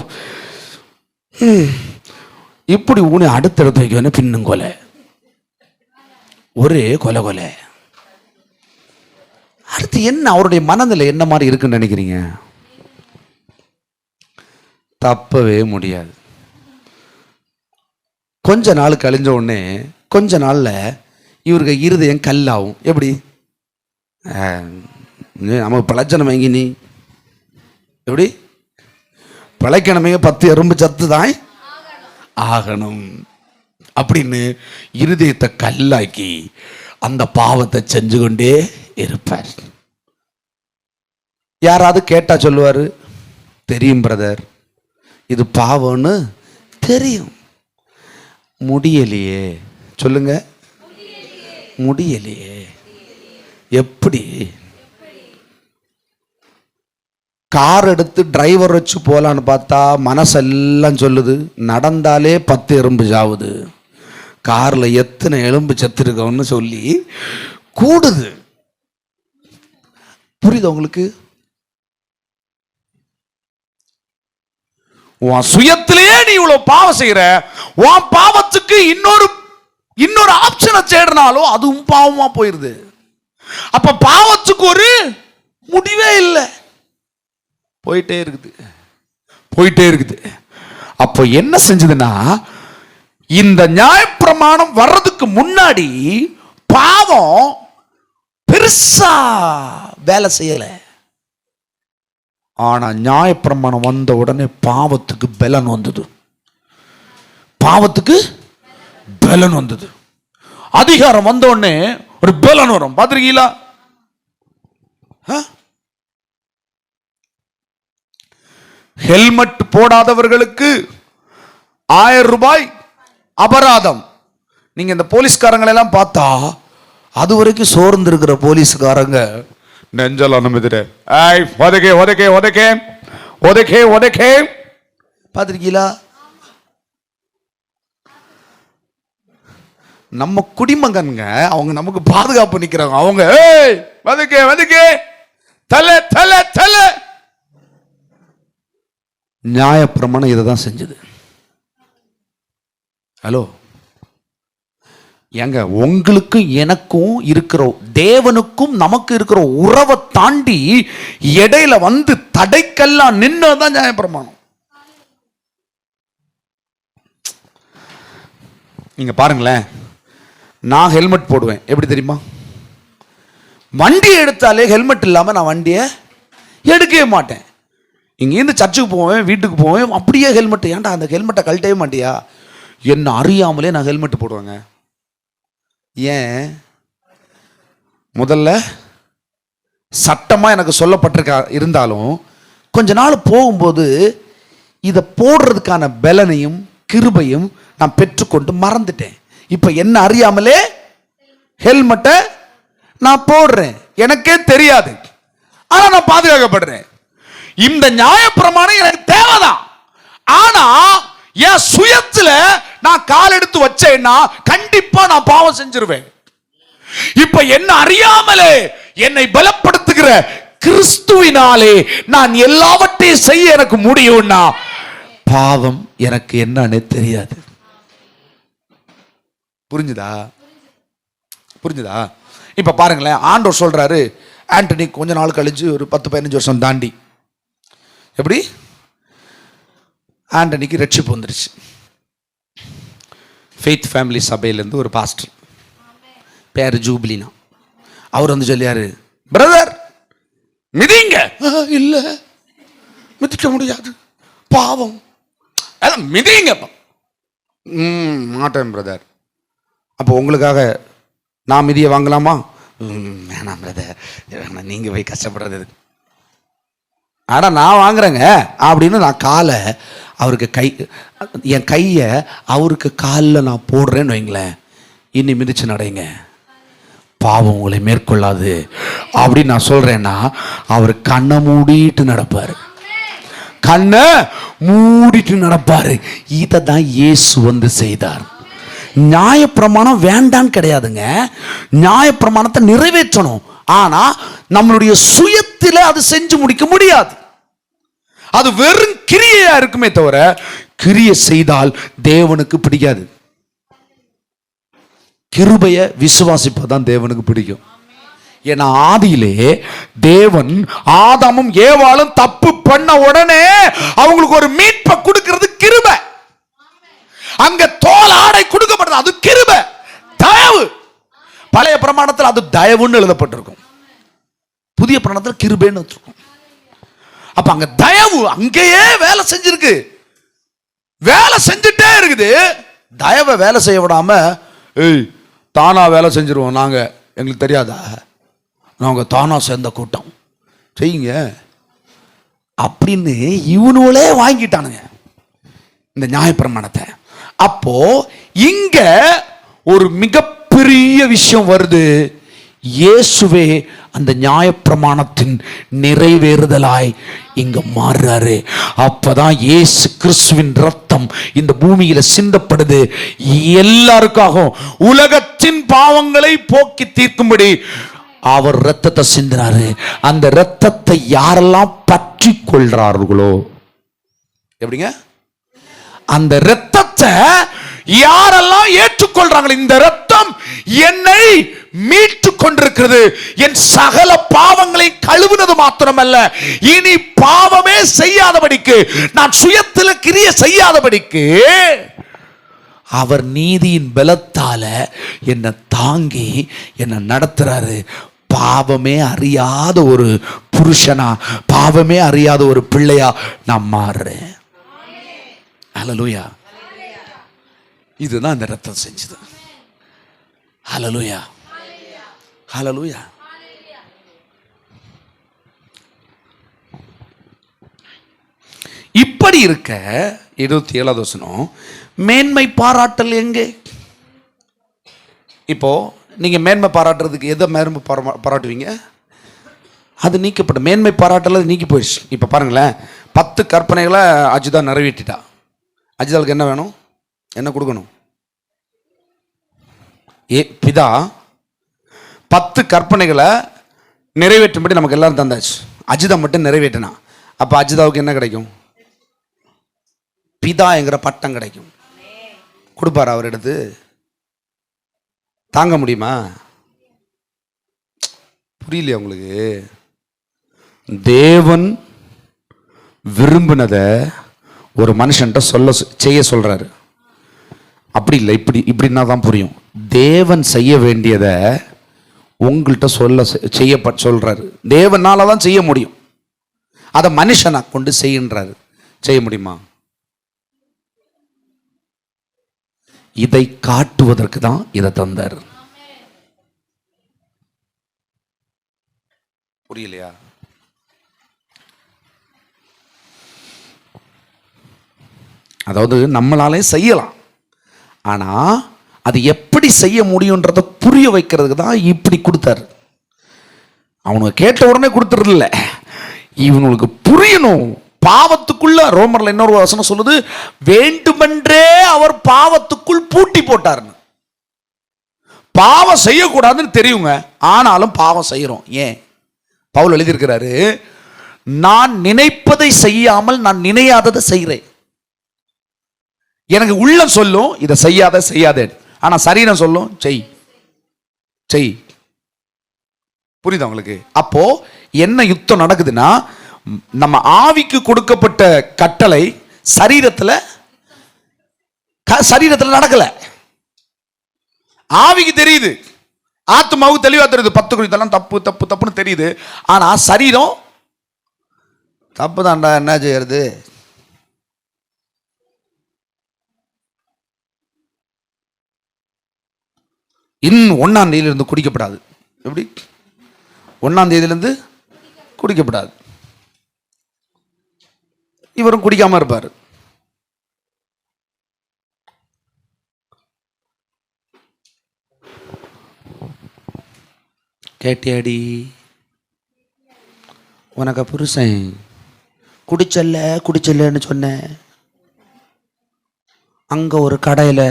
Speaker 1: இப்படி ஊனி அடுத்த இடத்து வைக்க பின்னும் கொலை, ஒரே கொலை. அடுத்து என்ன அவருடைய மனநிலை என்ன மாதிரி இருக்குன்னு நினைக்கிறீங்க? தப்பவே முடியாது. கொஞ்ச நாள் கழிஞ்ச உடனே கொஞ்ச நாள்ல இவருக்கு இருதயம் கல்லாகும். எப்படி நமக்கு பழச்சனம் வாங்கி நீ எப்படி பழைக்கணுமே, 10 எறும்பு சத்து தான் ஆகணும். அப்படின்னு இருதயத்தை கல்லாக்கி அந்த பாவத்தை செஞ்சு கொண்டே இருப்பார். யாராவது கேட்டா சொல்லுவாரு, தெரியும் பிரதர், இது பாவம்னு தெரியும், முடியலையே. சொல்லுங்க, முடியலையே. எப்படி? கார் எடுத்து டிரைவர் வச்சு போலான்னு பார்த்தா மனசெல்லாம் சொல்லுது, நடந்தாலே 10 எறும்பு சாவுது, கார்ல எத்தனை எலும்பு செத்துருக்கோன்னு சொல்லி கூடுது. புரியுது உங்களுக்கு? உன் சுயத்திலேயே நீ இவ்வளவு பாவம் செய்யற, உன் பாவத்துக்கு இன்னொரு ஆப்ஷனை தேடினாலும் அதுவும் பாவமா போயிருது. அப்ப பாவத்துக்கு ஒரு முடிவே இல்லை, போயிட்டே இருக்குது. அப்போ என்ன செஞ்சதுன்னா, இந்த நியாயப்பிரமாணம் வர்றதுக்கு முன்னாடி பாவம் பெருசா வேலை செய்யல. ஆனா நியாயப்பிரமாணம் வந்த உடனே பாவத்துக்கு பலன் வந்தது. அதிகாரம் வந்த உடனே ஒரு பலன் வரும். பாத்திருக்கீங்களா? ஹெல்மெட் போடாதவர்களுக்கு 1000 ரூபாய் அபராதம். நீங்க இந்த போலீஸ்காரங்களை எல்லாம் பார்த்தா அது வரைக்கும் சோர்ந்து இருக்கிற போலீஸ்காரங்க நெஞ்சல அனுமதிர ஒதக்கே பாத்திருக்கீங்களா? நம்ம குடிமகன்க, அவங்க நமக்கு பாதுகாப்பு நிக்கிறாங்க. அவங்க வதக்கே தல நியாயப்பிரமாணம் இதை தான் செஞ்சது. ஹலோ ஏங்க, உங்களுக்கும் எனக்கும் இருக்கிற, தேவனுக்கும் நமக்கு இருக்கிற உறவை தாண்டி இடையில வந்து தடைக்கெல்லாம் நின்னதான் நியாயப்பிரமாணம். நீங்க பாருங்களேன், நான் ஹெல்மெட் போடுவேன். எப்படி தெரியுமா? வண்டி எடுத்தாலே ஹெல்மெட் இல்லாம நான் வண்டியை எடுக்கவே மாட்டேன். இங்கேருந்து சர்ச்சுக்கு போவேன், வீட்டுக்கு போவேன், அப்படியே ஹெல்மெட். ஏன்டா அந்த ஹெல்மெட்டை கழட்டவே மாட்டியா? என்ன அறியாமலே நான் ஹெல்மெட் போடுவேங்க. ஏன்? முதல்ல சட்டமா எனக்கு சொல்லப்பட்டிருக்கா இருந்தாலும் கொஞ்ச நாள் போகும்போது இதை போடுறதுக்கான பலனையும் கிருபையும் நான் பெற்றுக்கொண்டு மறந்துட்டேன். இப்ப என்ன அறியாமலே ஹெல்மெட்டை நான் போடுறேன், எனக்கே தெரியாது, ஆனா நான் பாதுகாக்கப்படுறேன். இந்த நியாயப்பிரமாணம் எனக்கு தேவைதான். ஆனா என் சுயத்துல நான் கால் எடுத்து வச்சேன்னா கண்டிப்பா நான் பாவம் செஞ்சிருவேன். இப்ப என்ன அறியாமலே என்னை பலப்படுத்துகிற கிறிஸ்துவினாலே நான் எல்லாவற்றையும் செய்ய எனக்கு முடியும்னா பாவம் எனக்கு என்னன்னு தெரியாது. புரிஞ்சுதா? இப்ப பாருங்களேன், ஆண்டவர் சொல்றாரு, ஆண்டனி கொஞ்ச நாள் கழிச்சு ஒரு 10-15 வருஷம் தாண்டி எப்படி ஆண்டனிக்கு ரட்சிப்பு வந்துருச்சு. ஃபெய்த் ஃபேமிலி சபையிலேருந்து ஒரு பாஸ்டர், பேர் ஜூபிலினா, அவர் வந்து சொல்லியாரு, பிரதர் மிதிங்க. இல்லை, மிதிக்க முடியாது, பாவம், மிதிங்க. மாட்டேன் பிரதர். அப்போ உங்களுக்காக நான் மிதியை வாங்கலாமா? வேணாம் பிரதர், நீங்கள் போய் கஷ்டப்படுறது. ஆனால் நான் வாங்குறேங்க அப்படின்னு நான் காலை அவருக்கு என் கையை அவருக்கு காலில் நான் போடுறேன்னு வைங்களேன், இன்னி மிதிச்சு நடைங்க, பாவம் உங்களை மேற்கொள்ளாது அப்படின்னு நான் சொல்றேன்னா அவர் கண்ணை மூடிட்டு நடப்பாரு. இதை தான் இயேசு வந்து செய்தார். நியாயப்பிரமாணம் வேண்டான்னு கிடையாதுங்க, நியாயப்பிரமாணத்தை நிறைவேற்றணும். ஆனா நம்மளுடைய சுயத்தில் அது செஞ்சு முடிக்க முடியாது. அது வெறும் கிரியையா இருக்குமே தவிர கிரியை செய்தால் தேவனுக்கு பிடிக்காது. கிருபையை விசுவாசிப்பதான் தேவனுக்கு பிடிக்கும். ஏன்னா ஆதியிலே தேவன் ஆதாமும் ஏவாளும் தப்பு பண்ண உடனே அவங்களுக்கு ஒரு மீட்பை கொடுக்கிறது கிருபை. அங்க தோல் ஆடை கொடுக்கப்படுறது, அது கிருபை, தயவு. பழைய பிரமாணத்தில் அது தயவுன்னு எழுதப்பட்டிருக்கும், புதிய பிரமாணத்தில் கிருபைன்னு வச்சிருக்கும். அப்ப அங்க தயவு அங்கேயே வேலை செஞ்சிருக்கு, வேலை செஞ்சுட்டே இருக்குது. தயவை வேலை செய்ய விடாம, ஏய் தானா வேலை செஞ்சிருவோம் நாங்க, எங்களுக்கு தெரியாதா, நாங்க தானா சேர்ந்த கூட்டம், செய்யுங்க அப்படின்னு இவனுங்களே வாங்கிட்டானுங்க இந்த நியாயப்பிரமாணத்தை. அப்போ இங்க ஒரு மிகப்பெரிய விஷயம் வருது. இயேசுவே அந்த நியாயப்பிரமாணத்தின் நிறைவேறுதலாய் இங்க மாறுறாரு. அப்பதான் இயேசு கிறிஸ்துவின் ரத்தம் இந்த பூமியில சிந்தப்படுது. எல்லாருக்காகவும் உலகத்தின் பாவங்களை போக்கி தீர்க்கும்படி அவர் ரத்தத்தை சிந்தினாரு. அந்த ரத்தத்தை யாரெல்லாம் பற்றி கொள்றார்களோ, எப்படிங்க அந்த ரத்தத்தை யாரெல்லாம் ஏற்றுக்கொள்றாங்க, இந்த ரத்தம் என்னை மீட்டு கொண்டிருக்கிறது, என் சகல பாவங்களை கழுவுனது மாத்திரமல்ல, இனி பாவமே செய்யாதபடிக்கு, நான் சுயத்தில் கிரியை செய்யாதபடிக்கு அவர் நீதியின் பலத்தால என்னை தாங்கி என்னை நடத்துறாரு. பாவமே அறியாத ஒரு புருஷனா, பாவமே அறியாத ஒரு பிள்ளையா நான் மாறுறேன். ஹல்லேலூயா. இதுதான் இந்த ரத்தம் செஞ்சது. ஹல்லேலூயா, ஹல்லேலூயா. இப்படி இருக்க 27வது வசனம், மேன்மை பாராட்டல் எங்கே? இப்போ நீங்க மேன்மை பாராட்டுறதுக்கு எதை மேன்மை பாராட்டுவீங்க? அது நீக்கப்பட்ட மேன்மை பாராட்டல் நீக்கி போயிடுச்சு. இப்போ பாருங்களேன், 10 கற்பனைகளை அஜிதா நிறைவேற்றிட்டா. அஜிதாவுக்கு என்ன வேணும், என்ன கொடுக்கணும்? பிதா 10 கற்பனைகளை நிறைவேற்றும்படி நமக்கு எல்லாரும் தந்தாச்சு. அஜிதா மட்டும் நிறைவேற்றினா அப்போ அஜிதாவுக்கு என்ன கிடைக்கும்? பிதா என்கிற பட்டம் கிடைக்கும். கொடுப்பார் அவர் எடுத்து? தாங்க முடியுமா? புரியலையா உங்களுக்கு? தேவன் விரும்பினதை ஒரு மனுஷன்ட்ட செய்ய சொல்றாரு. அப்படி இல்லை, இப்படின்னா தான் புரியும். தேவன் செய்ய வேண்டியதை உங்கள்கிட்ட சொல்றாரு. தேவனால தான் செய்ய முடியும், அதை மனுஷனா கொண்டு செய்கின்றாரு. செய்ய முடியுமா? இதை காட்டுவதற்கு தான் இதை தந்தார். புரியலையா? அதாவது நம்மளாலே செய்யலாம், ஆனா அது எப்படி செய்ய முடியுன்றதை புரிய வைக்கிறதுக்கு தான் இப்படி கொடுத்தாரு. அவனுக்கு கேட்ட உடனே கொடுத்துறதில்ல, இவனுக்கு புரியணும். பாவத்துக்குள்ள ரோமர்ல இன்னொரு வசனம் சொல்லுது, வேண்டுமென்றே அவர் பாவத்துக்குள் பூட்டி போட்டார்னு. பாவம் செய்யக்கூடாதுன்னு தெரியுங்க, ஆனாலும் பாவம் செய்யறோம். ஏன்? பவுல் எழுதியிருக்கிறாரு, நான் நினைப்பதை செய்யாமல் நான் நினையாததை செய்கிறேன். எனக்கு உள்ளம் சொல்லும் இதை செய்யாதே, ஆனா சரீரம் சொல்லும் செய். புரியுதா உங்களுக்கு? அப்போ என்ன யுத்தம் நடக்குதுன்னா, நம்ம ஆவிக்கு கொடுக்கப்பட்ட கட்டளை சரீரத்துல நடக்கல. ஆவிக்கு தெரியுது, ஆத்மாவுக்கு தெளிவா தெரியுது, 10 குறித்தெல்லாம் தப்புன்னு தெரியுது. ஆனா சரீரம் தப்பு தான்டா, என்ன செய்யறது? இன்னும் 1ஆம் தேதியிலிருந்து குடிக்கப்படாது. எப்படி? 1ஆம் தேதியிலிருந்து குடிக்கப்படாது. இவரும் குடிக்காம இருப்பார். கேட்டியாடி, உனக்கு புருஷன் குடிச்சல்லன்னு சொன்ன, அங்க ஒரு கடையில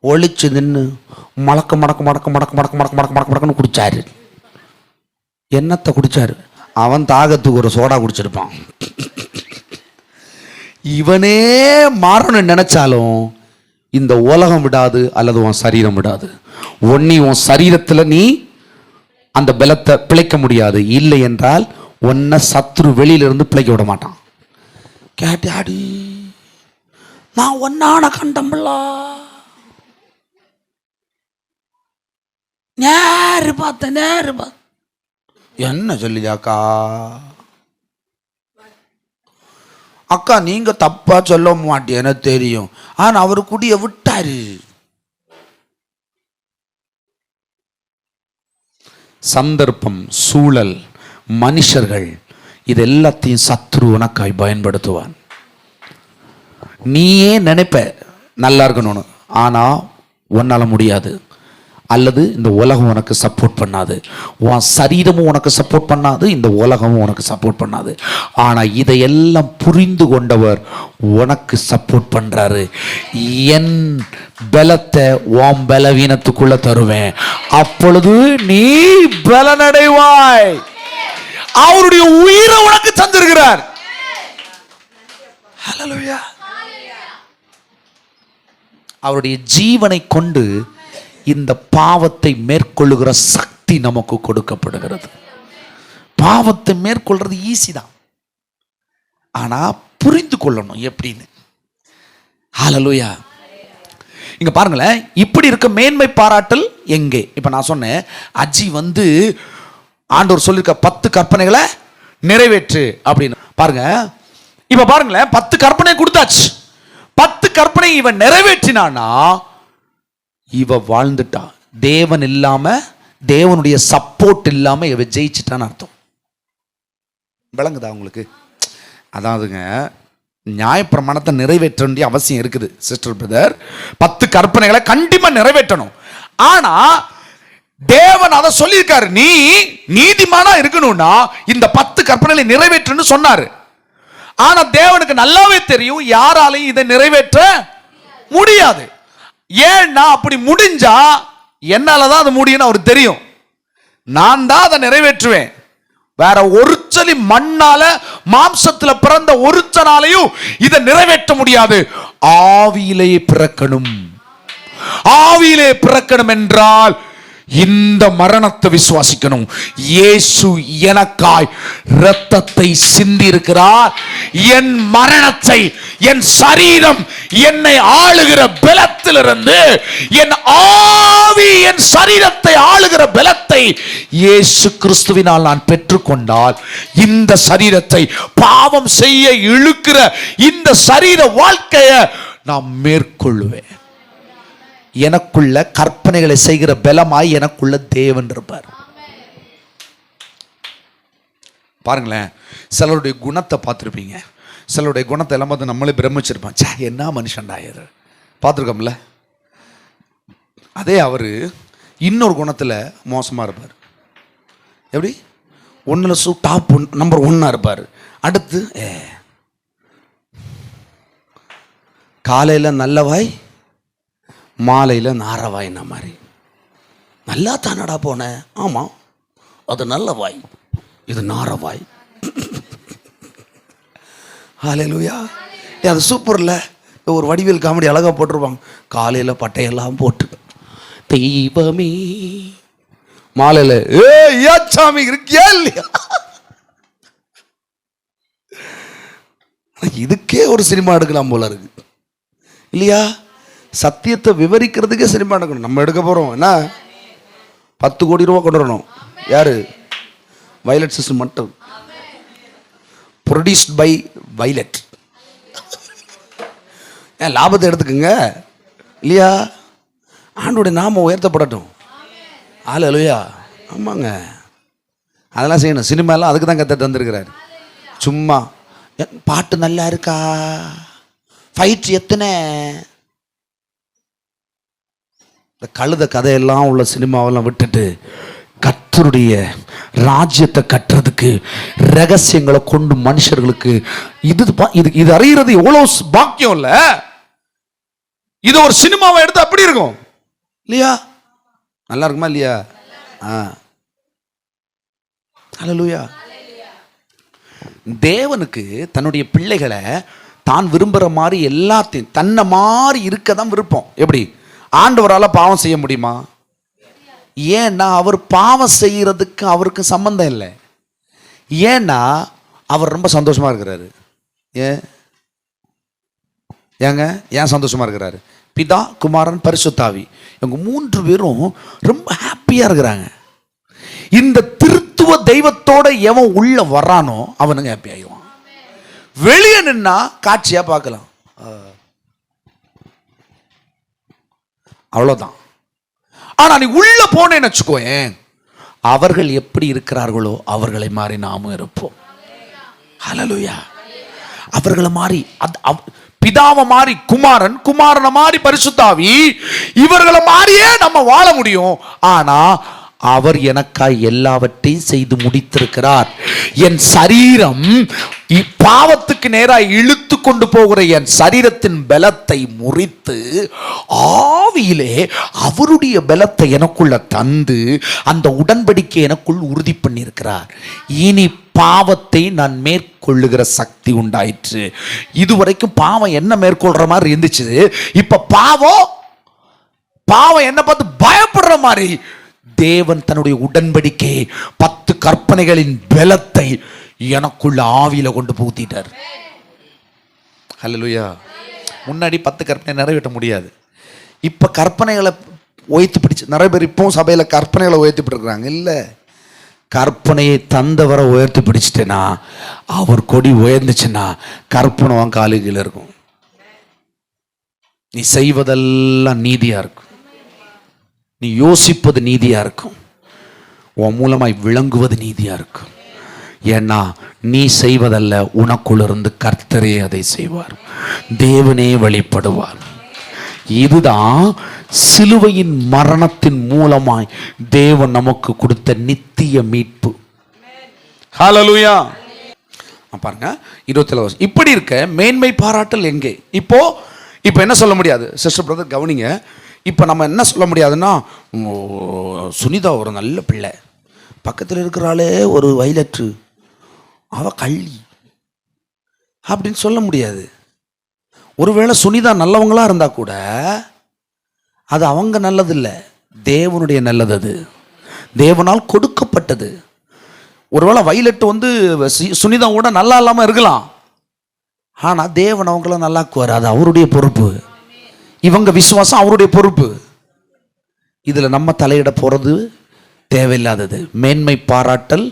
Speaker 1: ஒளிச்சு நின்று மடக்கு குடிச்சாரு. என்னத்தை குடிச்சாரு? அவன் தாகத்துக்கு ஒரு சோடா குடிச்சிருப்பான். இவனே மாறணும்னு நினைச்சாலும் இந்த உலகம் விடாது, அல்லது உன் சரீரம் விடாது. உன் சரீரத்தில் நீ அந்த பலத்தை பிழைக்க முடியாது. இல்லை என்றால் உன்னை சத்ரு வெளியிலிருந்து பிழைக்க விட மாட்டான். கேட்டாடி, நான் ஒன்னான கண்டம்ல நேரு பார்த்த என்ன சொல்லியாக்கா? அக்கா நீங்க தப்பா சொல்ல மாட்டேன்னு தெரியும், ஆனா அவர் குடிய விட்டாரு. சந்தர்ப்பம், சூழல், மனுஷர்கள் இது எல்லாத்தையும் சத்ரு உனக்காய் பயன்படுத்துவான். நீயே நினைப்ப நல்லா இருக்கணும்னு, ஆனா உன்னால முடியாது. அல்லது இந்த உலகம் உனக்கு சப்போர்ட் பண்ணாது, உன் சரீரமும் உனக்கு சப்போர்ட் பண்ணாது, இந்த உலகமும் உனக்கு சப்போர்ட் பண்ணாது. ஆனா இதையெல்லாம் புரிந்து கொண்டவர் உனக்கு சப்போர்ட் பண்றாரு. என் பலத்தை உன் பலவீனத்துக்குள்ள தருவேன், அப்பொழுது நீ பலனடைவாய். அவருடைய உயிரை உனக்கு தந்திருக்கிறார். ஹல்லேலூயா. அவருடைய ஜீவனை கொண்டு இந்த பாவத்தை மேற்கொள்ளுகிற சக்தி நமக்கு கொடுக்கப்படுகிறது. பாவத்தை மேற்கொள்றது ஈஸி தான், ஆனா புரிந்து கொள்ளணும் எப்படின்னு. ஹல்லேலூயா. இங்க பாருங்களேன், இப்படி இருக்க மேன்மை பாராட்டல் எங்கே? இப்ப நான் சொன்னேன், அஜி வந்து ஆண்டவர் சொல்லிருக்க 10 கற்பனைகளை நிறைவேற்று அப்படின்னு. பாருங்க, இப்ப பாருங்களேன், 10 கற்பனை கொடுத்தாச்சு. 10 கற்பனை இவன் நிறைவேற்றினானா இவ வாழ்ந்துட்டா. தேவன் இல்லாம, தேவனுடைய சப்போர்ட் இல்லாம இவ ஜெயிச்சிட்டான்னு அர்த்தம். விளங்குதா உங்களுக்கு? அதாவதுங்க, நியாயப்பிரமாணத்தை நிறைவேற்ற வேண்டிய அவசியம் இருக்குது சிஸ்டர் பிரதர். 10 கற்பனைகளை கண்டிப்பா நிறைவேற்றணும். ஆனா தேவன் அதை சொல்லியிருக்காரு, நீ நீதிமானா இருக்கணும்னா இந்த 10 கற்பனைகளை நிறைவேற்றுன்னு சொன்னாரு. ஆனா தேவனுக்கு நல்லாவே தெரியும் யாராலையும் இதை நிறைவேற்ற முடியாது. ஏன்னா அப்படி முடிஞ்சா என்னாலதான் அது முடியும்னு அவருக்கு தெரியும். நான் தான் அதை நிறைவேற்றுவேன். வேற ஒருச்சலி மண்ணால மாம்சத்துல பிறந்த ஒருத்தனாலையும் இதை நிறைவேற்ற முடியாது. ஆவியிலே பிறக்கணும். ஆவியிலே பிறக்கணும் என்றால் இந்த மரணத்தை விசுவாசிக்கணும். இயேசு எனக்காய் இரத்தத்தை சிந்தி இருக்கிறார். என் மரணத்தை, என் சரீரம் என்னை ஆளுகிற பலத்திலிருந்து, என் ஆவி என் சரீரத்தை ஆளுகிற பலத்தை இயேசு கிறிஸ்துவினால் நான் பெற்றுக்கொண்டால், இந்த சரீரத்தை பாவம் செய்ய இழுக்கிற இந்த சரீர வாழ்க்கையை நான் மேற்கொள்ளுவேன். எனக்குள்ள கற்பனைகளை செய்கிற பலமாய் எனக்குள்ள தேவன் இருப்பார். பாருங்களேன், சிலருடைய குணத்தை பார்த்துருப்பீங்க. சிலருடைய குணத்தை எல்லாம் பார்த்து நம்மளே பிரமிச்சிருப்போம். சே, என்ன மனுஷன்டா இது, பார்த்துருக்கோம்ல. அதே அவரு இன்னொரு குணத்தில் மோசமாக இருப்பார். எப்படி? ஒன்றில் டாப் நம்பர் 1 இருப்பார். அடுத்து காலையில் நல்லவாய், மாலையில் நாரவாயின மாதிரி. நல்லா தானடா போனேன். ஆமாம், அது நல்ல வாய், இது நாரவாய். ஹல்லேலூயா. அது சூப்பர்ல. ஒரு வடிவேல் காமெடி அழகாக போட்டிருப்பாங்க. காலையில் பட்டையெல்லாம் போட்டு தெய்வமே, மாலையில் சாமி இருக்கியா இல்லையா? இதுக்கே ஒரு சினிமா எடுக்கலாம் போல இருக்கு இல்லையா? சத்தியத்தை விவரிக்கிறதுக்கே சினிமா எடுக்கணும். நம்ம எடுக்க போகிறோம் என்ன, 10 கோடி ரூபா கொண்டு வரணும். யாரு? வயலட் சிஸ்டம் மட்டும். Produced by violet. ஏன் லாபத்தை எடுத்துக்குங்க இல்லையா? ஆண்டோடைய நாம உயர்த்தப்படட்டும். ஹல்லேலூயா. ஆமாங்க, அதெல்லாம் செய்யணும். சினிமாலாம் அதுக்கு தான் கற்று தந்துருக்கிறார். சும்மா பாட்டு நல்லா இருக்கா, ஃபைட் எத்தனை, இந்த கழுத கதையெல்லாம் உள்ள சினிமாவெல்லாம் விட்டுட்டு கர்த்தருடைய ராஜ்யத்தை கட்டுறதுக்கு ரகசியங்களை கொண்டு மனுஷர்களுக்கு இது அறிகிறது எவ்வளோ பாக்கியம் இல்ல? இது ஒரு சினிமாவை எடுத்து அப்படி இருக்கும் இல்லையா? நல்லா இருக்குமா இல்லையா? ஹல்லேலூயா. தேவனுக்கு தன்னுடைய பிள்ளைகளை தான் விரும்புகிற மாதிரி எல்லாத்தையும் தன்னை மாதிரி இருக்க தான் விருப்பம். எப்படி? ஆண்டவரால் பாவம் செய்ய முடியுமா? ஏன்னா அவர் பாவம் செய்யறதுக்கு அவருக்கு சம்பந்தம் இல்லை. ஏன்னா அவர் ரொம்ப சந்தோஷமா இருக்கிறாரு. ஏன் சந்தோஷமா இருக்கிறாரு? பிதா, குமாரன், பரிசுத்தாவி இவங்க 3 பேரும் ரொம்ப ஹாப்பியா இருக்கிறாங்க. இந்த திருத்துவ தெய்வத்தோட எவன் உள்ள வரானோ அவனுங்க ஹாப்பி ஆயிடுவான். வெளியே நின்னா காட்சியா பார்க்கலாம், அவ்வளவுதான். ஆனா நீ உள்ள போனேன்னு வச்சுக்கோயேன், அவர்கள் எப்படி இருக்கிறார்களோ அவர்களை மாறி நாமும் இருப்போம். ஹல்லேலூயா. அவர்களை மாறி, பிதாவை மாறி குமாரன், குமாரனை மாறி பரிசுத்தாவி, இவர்களை மாறியே நம்ம வாழ முடியும். ஆனா அவர் எனக்காய் எல்லாவற்றையும் செய்து முடித்திருக்கிறார். என் சரீரம் பாவத்துக்கு நேராக இழுத்து கொண்டு போகிற என் சரீரத்தின் பலத்தை முறித்து ஆவியிலே அவருடைய பலத்தை எனக்குள்ள தந்து அந்த உடன்படிக்கை எனக்குள் உறுதி பண்ணியிருக்கிறார். இனி பாவத்தை நான் மேற்கொள்ளுகிற சக்தி உண்டாயிற்று. இதுவரைக்கும் பாவம் என்ன மேற்கொள்ற மாதிரி இருந்துச்சு, இப்ப பாவம் என்ன பார்த்து பயப்படுற மாதிரி தேவன் தன்னுடைய உடன்படிக்கை 10 கற்பனைகளின் பலத்தை எனக்குள்ள ஆவியில கொண்டு புகுத்திட்டார். ஹல்லேலூயா. முன்னாடி 10 கற்பனை நிறைவேற்ற முடியாது, இப்ப கற்பனைகளை உயர்த்தி பிடிச்சு நிறைய பேர் இப்போ சபையில கற்பனைகளை உயர்த்தி பிடிக்கிறாங்க. இல்ல, கற்பனையை தந்தவரை உயர்த்தி பிடிச்சிட்டேன்னா, அவர் கொடி உயர்ந்துச்சுன்னா கற்பனை வாங்க காலுகையில் இருக்கும். நீ செய்வதெல்லாம் நீதியா இருக்கும், நீ யோசிப்பது நீதியா இருக்கும், உன் மூலமாய் விளங்குவது நீதியா இருக்கும். ஏன்னா நீ செய்வதல்ல, உனக்குள்ளிருந்து கர்த்தரே அதை செய்வார், தேவனே வெளிப்படுவார். இதுதான் சிலுவையின் மரணத்தின் மூலமாய் தேவன் நமக்கு கொடுத்த நித்திய மீட்பு. ஹல்லேலூயா. பாருங்க 27. இப்படி இருக்க மேன்மை பாராட்டல் எங்கே? இப்போ என்ன சொல்ல முடியாது சிஸ்டர் பிரதர், கவனிங்க. இப்போ நம்ம என்ன சொல்ல முடியாதுன்னா, சுனிதா ஒரு நல்ல பிள்ளை, பக்கத்தில் இருக்கிறாளே ஒரு வைலட்டு, அவ கள்ளி அப்படின்னு சொல்ல முடியாது. ஒருவேளை சுனிதா நல்லவங்களா இருந்தா கூட அது அவங்க நல்லது இல்லை, தேவனுடைய நல்லது, அது தேவனால் கொடுக்கப்பட்டது. ஒருவேளை வைலட்டு சுனிதாவோட நல்லா இல்லாமல் இருக்கலாம், ஆனால் தேவன் அவங்கள நல்லாக்குவார், அது அவருடைய பொறுப்பு. இவங்க விசுவாசம் அவருடைய பொறுப்பு. இதுல நம்ம தலையிட போறது தேவையில்லாதது. மேன்மை பாராட்டல்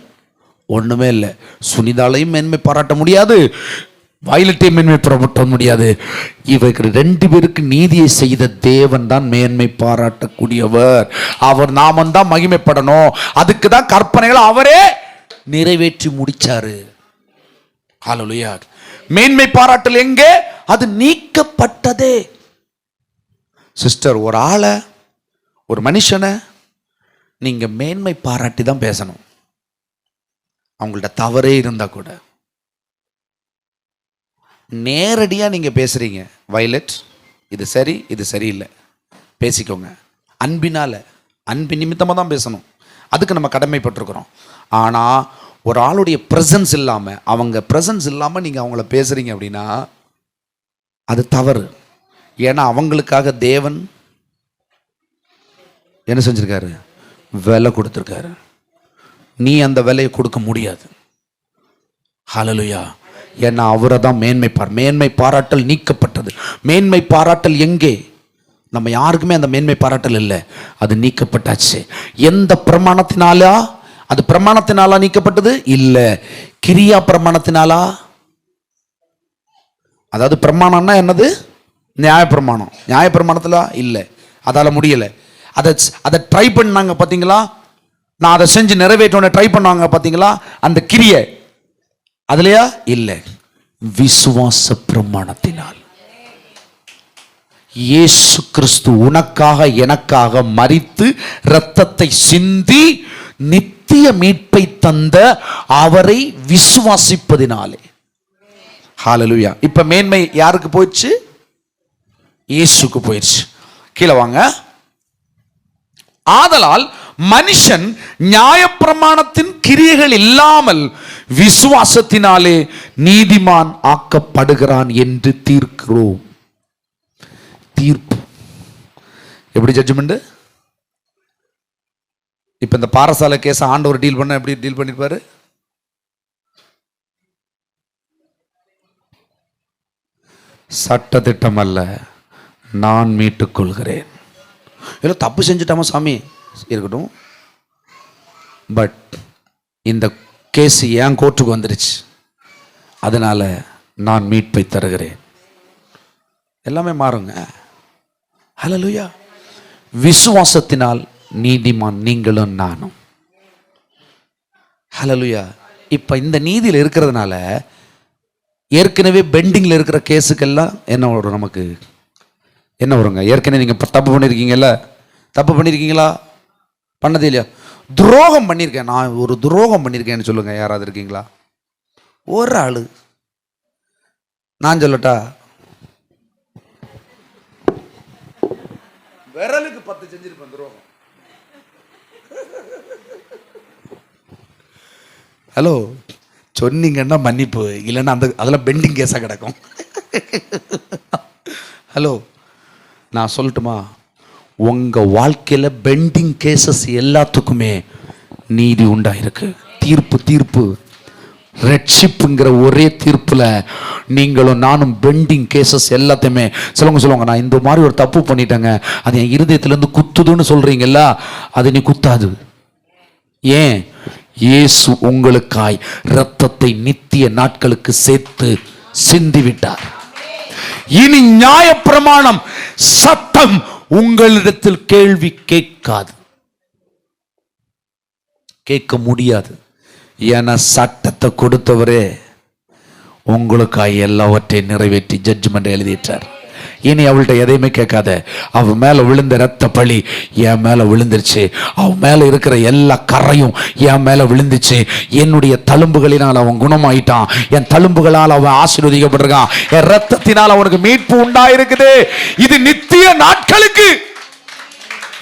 Speaker 1: ஒண்ணுமே இல்லை. சுனிதாலையும் மேன்மை பாராட்ட முடியாது, வயலட்டையும் மேன்மை பாராட்ட முடியாது. இவர்கள் 2 பேருக்கு நீதியை செய்த தேவன் தான் மேன்மை பாராட்டக்கூடியவர். அவர் நாமந்தான் மகிமைப்படணும். அதுக்கு தான் கற்பனைகளை அவரே நிறைவேற்றி முடிச்சாரு. ஹல்லேலூயா. மேன்மை பாராட்டல் எங்கே? அது நீக்கப்பட்டதே. சிஸ்டர், ஒரு ஆளை, ஒரு மனுஷனை நீங்க மேன்மை பாராட்டி தான் பேசணும், அவங்கள்ட்ட தவறே இருந்தா கூட. நேரடியா நீங்க பேசுறீங்க, வயலட் இது சரி இது சரியில்லை, பேசிக்கோங்க. அன்பு நிமித்தமா தான் பேசணும், அதுக்கு நம்ம கடமைப்பட்டிருக்கிறோம். ஆனா ஒரு ஆளுடைய பிரசன்ஸ் இல்லாம, அவங்க பிரசன்ஸ் இல்லாம நீங்க அவங்கள பேசுறீங்க அப்படின்னா அது தவறு. ஏன்னா அவங்களுக்காக தேவன் என்ன செஞ்சிருக்காரு? விலை கொடுத்திருக்காரு. நீ அந்த விலையை கொடுக்க முடியாது. ஹல்லேலூயா. ஏன்னா அவரை தான் மேன்மை பாராட்டல் நீக்கப்பட்டது. மேன்மை பாராட்டல் எங்கே? நம்ம யாருக்குமே அந்த மேன்மை பாராட்டல் இல்லை, அது நீக்கப்பட்டாச்சு. எந்த பிரமாணத்தினாலா? அது பிரமாணத்தினாலா நீக்கப்பட்டது இல்லை, கிரியா பிரமாணத்தினாலா? அதாவது பிரமாணம்னா என்னது? நியாயப்பிரமாணம். நியாயப்பிரமாணத்தில் இல்லை, அதால் முடியலை. அதை ட்ரை பண்ணாங்க பார்த்தீங்களா, நான் அதை செஞ்சு நிறைவேற்ற ட்ரை பண்ணாங்க பார்த்தீங்களா, அந்த கிரியை அதுலையா இல்லை, விசுவாச பிரமாணத்தினால். இயேசு கிறிஸ்து உனக்காக எனக்காக மரித்து இரத்தத்தை சிந்தி நித்திய மீட்பை தந்த அவரை விசுவாசிப்பதினாலே. ஹல்லேலூயா. இப்ப மேன்மை யாருக்கு போயிடுச்சு? இயேசுக்கு போயிடுச்சு. கீழே வாங்க. ஆதலால் மனுஷன் நியாயப்பிரமாணத்தின் கிரியைகள் இல்லாமல் விசுவாசத்தினாலே நீதிமான் ஆக்கப்படுகிறான் என்று தீர்க்கிறோம். தீர்ப்பு எப்படி? ஜட்ஜ்மெண்ட். இப்ப இந்த பாரசாலை கேஸ் ஆண்டவர் டீல் பண்ண எப்படி டீல் பண்ணிருப்பாரு? சட்டத்திட்டம் அல்ல, நான் மீட்டுக் கொள்கிறேன். இல்லை தப்பு செஞ்சுட்டாமா சாமி, இருக்கட்டும், பட் இந்த கேஸ் என் கோர்ட்டுக்கு வந்துருச்சு, அதனால நான் மீட்பை தருகிறேன். எல்லாமே மாறுங்க. ஹல்லேலூயா. விசுவாசத்தினால் நீதிமான் நீங்களும் நானும். ஹல்லேலூயா. இப்போ இந்த நீதியில் இருக்கிறதுனால ஏற்கனவே பெண்டிங்கில் இருக்கிற கேஸுக்கெல்லாம் என்ன வரும்? நமக்கு என்ன வருங்க? ஏற்கனவே நீங்கள் தப்பு பண்ணியிருக்கீங்கல்ல, தப்பு பண்ணியிருக்கீங்களா? பண்ணதே இல்லையா? துரோகம் பண்ணியிருக்கேன், நான் ஒரு துரோகம் பண்ணியிருக்கேன்னு சொல்லுங்க. யாராவது இருக்கீங்களா? ஒரு ஆள். நான் சொல்லட்டா? விரலுக்கு 10 செஞ்சிருப்பேன் துரோகம். ஹலோ, சொன்னீங்கன்னா மன்னிப்பு, இல்லைன்னா அதெல்லாம் பெண்டிங் கேஸாக கிடக்கும். ஹலோ, நான் சொல்லட்டுமா? உங்கள் வாழ்க்கையில் பெண்டிங் கேசஸ் எல்லாத்துக்குமே நீதி உண்டாயிருக்கு. தீர்ப்பு ரட்சிப்புங்கிற ஒரே தீர்ப்பில் நீங்களும் நானும் பெண்டிங் கேசஸ் எல்லாத்தையுமே சொல்லுவாங்க. நான் இந்த மாதிரி ஒரு தப்பு பண்ணிட்டேங்க, அது என் இருதயத்திலேருந்து குத்துதுன்னு சொல்கிறீங்களா? அது நீ குத்தாது. ஏன்? இயேசு உங்களுக்காய் இரத்தத்தை நித்திய நாட்களுக்கு சேர்த்து சிந்திவிட்டார். இனி நியாயப்பிரமாணம் சட்டம் உங்களிடத்தில் கேள்வி கேட்காது, கேட்க முடியாது. ஏன்னா சட்டத்தை கொடுத்தவரே உங்களுக்காய் எல்லாவற்றையும் நிறைவேற்றி ஜட்ஜ்மெண்ட் எழுதிட்டார். இனி அவள்கிட்ட எதையுமே கேட்காத. அவன் மேலே விழுந்த ரத்த பழி என் மேலே விழுந்துருச்சு. அவன் மேலே இருக்கிற எல்லா கரையும் என் மேலே விழுந்துச்சு. என்னுடைய தழும்புகளினால் அவன் குணமாயிட்டான். என் தழும்புகளால் அவன் ஆசீர்வதிக்கப்பட்டிருக்கான். என் ரத்தத்தினால் அவனுக்கு மீட்பு உண்டாயிருக்குது. இது நித்திய நாட்களுக்கு.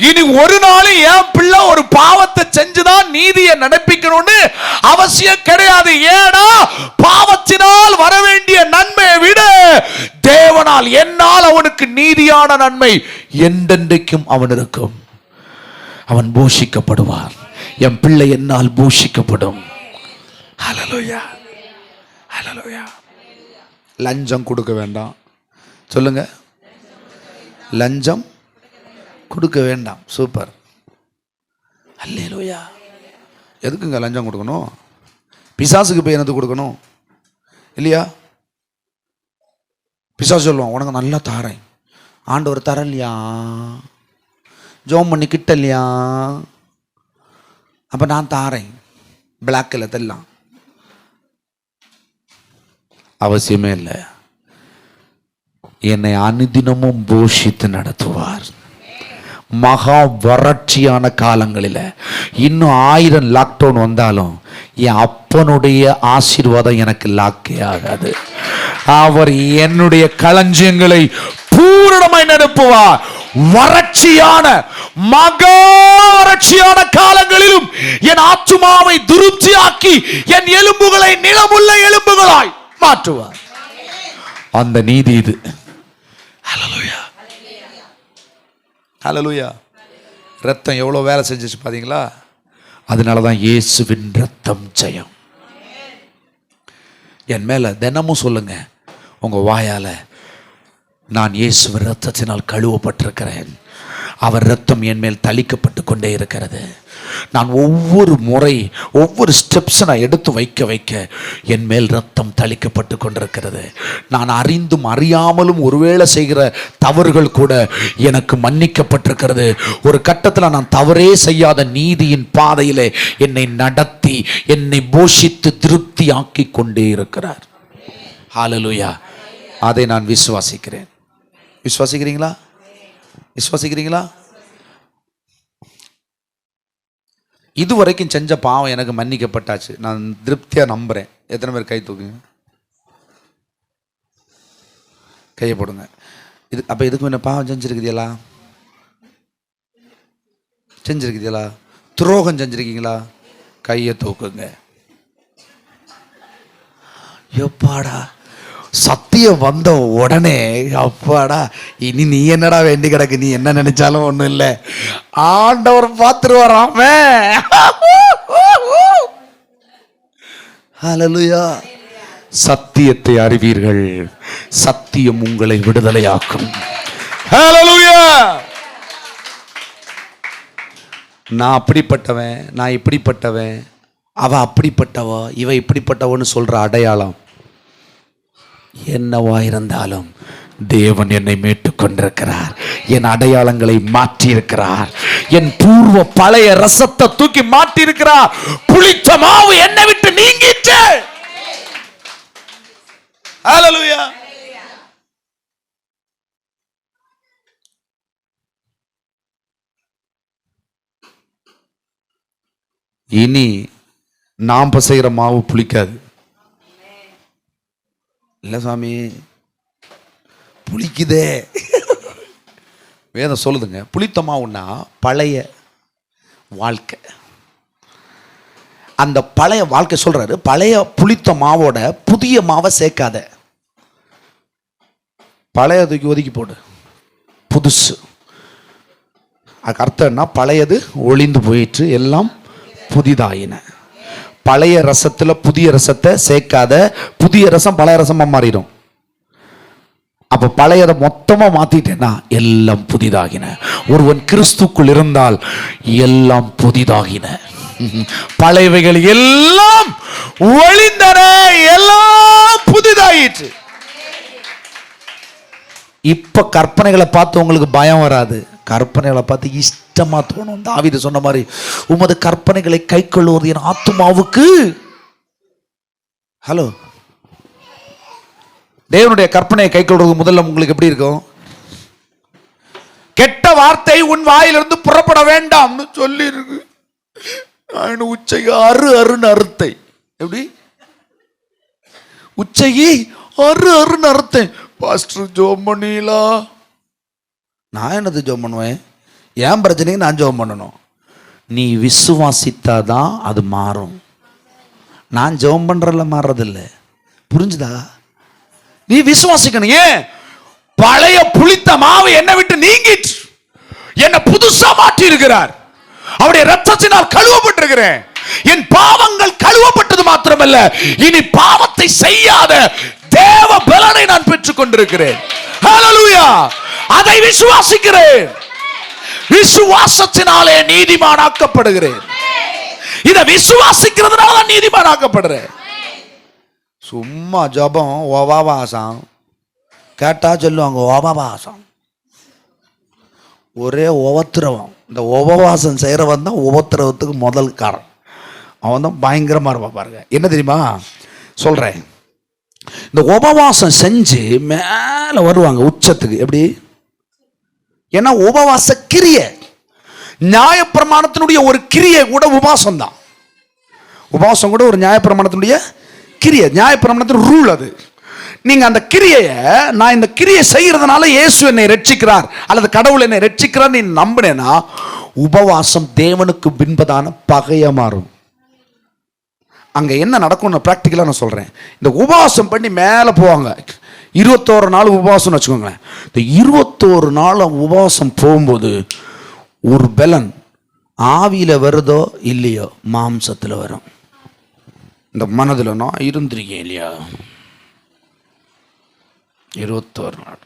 Speaker 1: இனி ஒரு நாள் என் பிள்ளை ஒரு பாவத்தை செஞ்சுதான் நீதியை நடப்பிக்கணும்னு அவசியம் கிடையாது. ஏன்னா பாவத்தினால் வர வேண்டிய நன்மையை விட தேவனால் என்னால் அவனுக்கு நீதியான நன்மை என்றென்றைக்கும் அவன் இருக்கும். அவன் போஷிக்கப்படுவார். என் பிள்ளை என்னால் போஷிக்கப்படும். ஹல்லேலூயா, ஹல்லேலூயா. லஞ்சம் கொடுக்க வேண்டாம். சொல்லுங்க, லஞ்சம் கொடுக்க வேண்டாம். சூப்பர். அல்லேலூயா. எதுக்குங்க லஞ்சம் கொடுக்கணும்? பிசாசுக்கு போய் என்னது கொடுக்கணும்? இல்லையா? பிசாசு சொல்லுவான், உனக்கு நல்லா தாரேன், ஆண்டவர் தரலையா, ஜோம் பண்ணி கிட்டலையா, அப்போ நான் தாரேன். பிளாக்கில் தெல்லாம் அவசியமே இல்லை. என்னை அனுதினமும் போஷித்து நடத்துவார். மகா வறட்சியான காலங்களில் இன்னும் 1000 லாக்டவுன் வந்தாலும் என் அப்பனுடைய ஆசீர்வாதம் எனக்கு லாக்கே ஆகாது. அவர் என்னுடைய களஞ்சியங்களை பூரணமாய் நிரப்புவார். வறட்சியான மகா வறட்சியான காலங்களிலும் என் ஆத்துமாவை திருப்தியாக்கி என் எலும்புகளை நிலமுள்ள எலும்புகளாய் மாற்றுவார். அந்த நீதி இது. ஹல்லேலூயா, ஹல்லேலூயா. ரத்தம் எவ்வளோ வேலை செஞ்சிச்சு பார்த்தீங்களா? அதனால தான் இயேசுவின் ரத்தம் ஜெயம். என் மேலே தினமும் சொல்லுங்க உங்கள் வாயால், நான் இயேசுவின் ரத்தத்தினால் கழுவப்பட்டிருக்கிறேன். அவர் ரத்தம் என் மேல் தளிக்கப்பட்டு கொண்டே இருக்கிறது. நான் ஒவ்வொரு முறை ஒவ்வொரு ஸ்டெப்ஸை நான் எடுத்து வைக்க என் மேல் ரத்தம் தளிக்கப்பட்டு கொண்டிருக்கிறது. நான் அறிந்தும் அறியாமலும் ஒருவேளை செய்கிற தவறுகள் கூட எனக்கு மன்னிக்கப்பட்டிருக்கிறது. ஒரு கட்டத்தில் நான் தவறே செய்யாத நீதியின் பாதையிலே என்னை நடத்தி என்னை போஷித்து திருப்தி ஆக்கி கொண்டே இருக்கிறார். ஹல்லேலூயா. அதை நான் விசுவாசிக்கிறேன். விசுவாசிக்கிறீங்களா? விசுவாசிக்கிறீங்களா? இதுவரைக்கும் செஞ்ச பாவம் எனக்கு மன்னிக்கப்பட்டாச்சு, நான் திருப்தியாக நம்புகிறேன். எத்தனை பேர் கை தூக்குங்க? கையை போடுங்க. இது அப்போ இதுக்கு என்ன பாவம் செஞ்சுருக்குதியலா? செஞ்சுருக்குதியலா? துரோகம் செஞ்சுருக்கீங்களா? கையை தூக்குங்க. எப்பாடா சத்தியம் வந்த உடனே அப்பாடா இனி நீ என்னடா வேண்டி கிடக்கு, நீ என்ன நினைச்சாலும் ஒன்றும் இல்லை, ஆண்டவர் பார்த்துருவாராமே. ஹல்லேலூயா. சத்தியத்தை அறிவீர்கள், சத்தியம் உங்களை விடுதலையாக்கும். ஹல்லேலூயா. நான் அப்படிப்பட்டவன், நான் இப்படிப்பட்டவன், அவ அப்படிப்பட்டவா, இவ இப்படிப்பட்டவன்னு சொல்ற அடையாளம் என்னவா இருந்தாலும் தேவன் என்னை மீட்டுக் கொண்டிருக்கிறார். என் அடையாளங்களை மாற்றி இருக்கிறார். என் பூர்வ பழைய ரசத்தை தூக்கி மாற்றி இருக்கிறார். புளித்த மாவு என்னை விட்டு நீங்கிட்டு. ஹல்லேலூயா. இனி நாம் பசைகிற மாவு புளிக்காது. இல்ல சாமி புளிக்குதே. வேதம் சொல்லுதுங்க, புளித்த மாவுன்னா பழைய வாழ்க்கை. அந்த பழைய வாழ்க்கை சொல்றாரு, பழைய புளித்த மாவோட புதிய மாவை சேர்க்காத. பழையதுக்கு ஒதுக்கி போடு, புதுசு. அதுக்கு அர்த்தம் என்ன? பழையது ஒளிந்து போயிற்று, எல்லாம் புதிதாயின. பழைய ரசத்துல புதிய ரசத்தை சேர்க்காத. புதிய ரசம் பழைய ரசமா மாறிடும். அப்ப பழையதை மொத்தமா மாத்திட்டேன்னா எல்லாம் புதிதாகின. ஒருவன் கிறிஸ்துக்குள் இருந்தால் எல்லாம் புதிதாகின. பழையவைகள் எல்லாம் ஒளிந்தன, எல்லாம் புதிதாயிற்று. இப்ப கற்பனைகளை பார்த்து உங்களுக்கு பயம் வராது. கற்பனைகளை பார்த்து இஷ்டமா தோணும். தாவீது சொன்ன மாதிரி, உமது கற்பனைகளை கை கொள்வது என் ஆத்துமாவுக்கு. ஹலோ, தேவனுடைய கற்பனையை கை கொள்வது முதல்ல உங்களுக்கு எப்படி இருக்கும்? கெட்ட வார்த்தை உன் வாயிலிருந்து புறப்பட வேண்டாம்னு சொல்லி இருக்கு. உச்சையை அருன்னு அறுத்தை. எப்படி உச்சையை அருன்னு அறுத்தேன். பாஸ்டர் ஜோம் பண்ணீங்களா? நான் என்னது ஜோம் பண்ணுவேன்? என் பிரச்சனைக்கு நான் ஜோம் பண்ணணும். நீ விசுவாசித்தாதான் அது மாறும். நான் ஜோம் பண்றதுல மாறுறதில்லை. புரிஞ்சுதா? நீ விசுவாசிக்கணும். ஏன்? பழைய புளித்த மாவு என்னை விட்டு நீங்கிட்டு என்னை புதுசா மாற்றி இருக்கிறார். அவருடைய இரத்தத்தினால் கழுவப்பட்டிருக்கிறேன். என் பாவங்கள் கழுவப்பட்டது மாத்திரமல்ல, இனி பாவத்தை செய்யாத தேவ பலனை நான் பெற்றுக் கொண்டிருக்கிறேன். ஹல்லேலூயா. அதை விசுவாசிக்கிறேன். விசுவாசத்தினாலே நீதிமானாக்கப்படுகிறேன். இதை விசுவாசிக்கிறதுனால தான் நீதிமானாக்கப்படுறேன். சும்மா ஜபம் ஓபாவாசம் கேட்டா சொல்லுவாங்க, ஓபாவாசம் ஒரே உபத்திரவம். இந்த உபவாசம் செய்கிறவன் தான் உபத்திரவத்துக்கு முதல் காரணம். அவன் தான் பயங்கரமாக இருப்பான். பாருங்க, என்ன தெரியுமா சொல்கிறேன்? இந்த உபவாசம் செஞ்சு மேலே வருவாங்க உச்சத்துக்கு. எப்படி? ஏன்னா உபவாச கிரியை, நியாயப்பிரமாணத்தினுடைய ஒரு கிரியை கூட உபவாசம் தான். உபவாசம் கூட ஒரு நியாயப்பிரமாணத்தினுடைய கிரியை, நியாயப்பிரமாணத்தின் ரூல் அது. நீங்க அந்த கிரியையை, நான் இந்த கிரியை செய்யறதுனால இயேசு என்னை ரட்சிக்கிறார் அல்லது கடவுள் என்னை ரட்சிக்கிறார் நீ நம்பினேன்னா, உபவாசம் தேவனுக்கு பின்பதான பகையா மாறும். அங்க என்ன நடக்கும்னு பிராக்டிக்கலா நான் சொல்றேன். இந்த உபவாசம் பண்ணி மேல போவாங்க. 21 நாள் உபவாசம் வச்சுக்கோங்களேன். இந்த 21 நாள் உபவாசம் போகும்போது ஒரு பலன் ஆவியில வருதோ இல்லையோ, மாம்சத்துல வரும். இந்த மனதுல நான் இருந்திருக்கேன் இல்லையா, 21 நாள்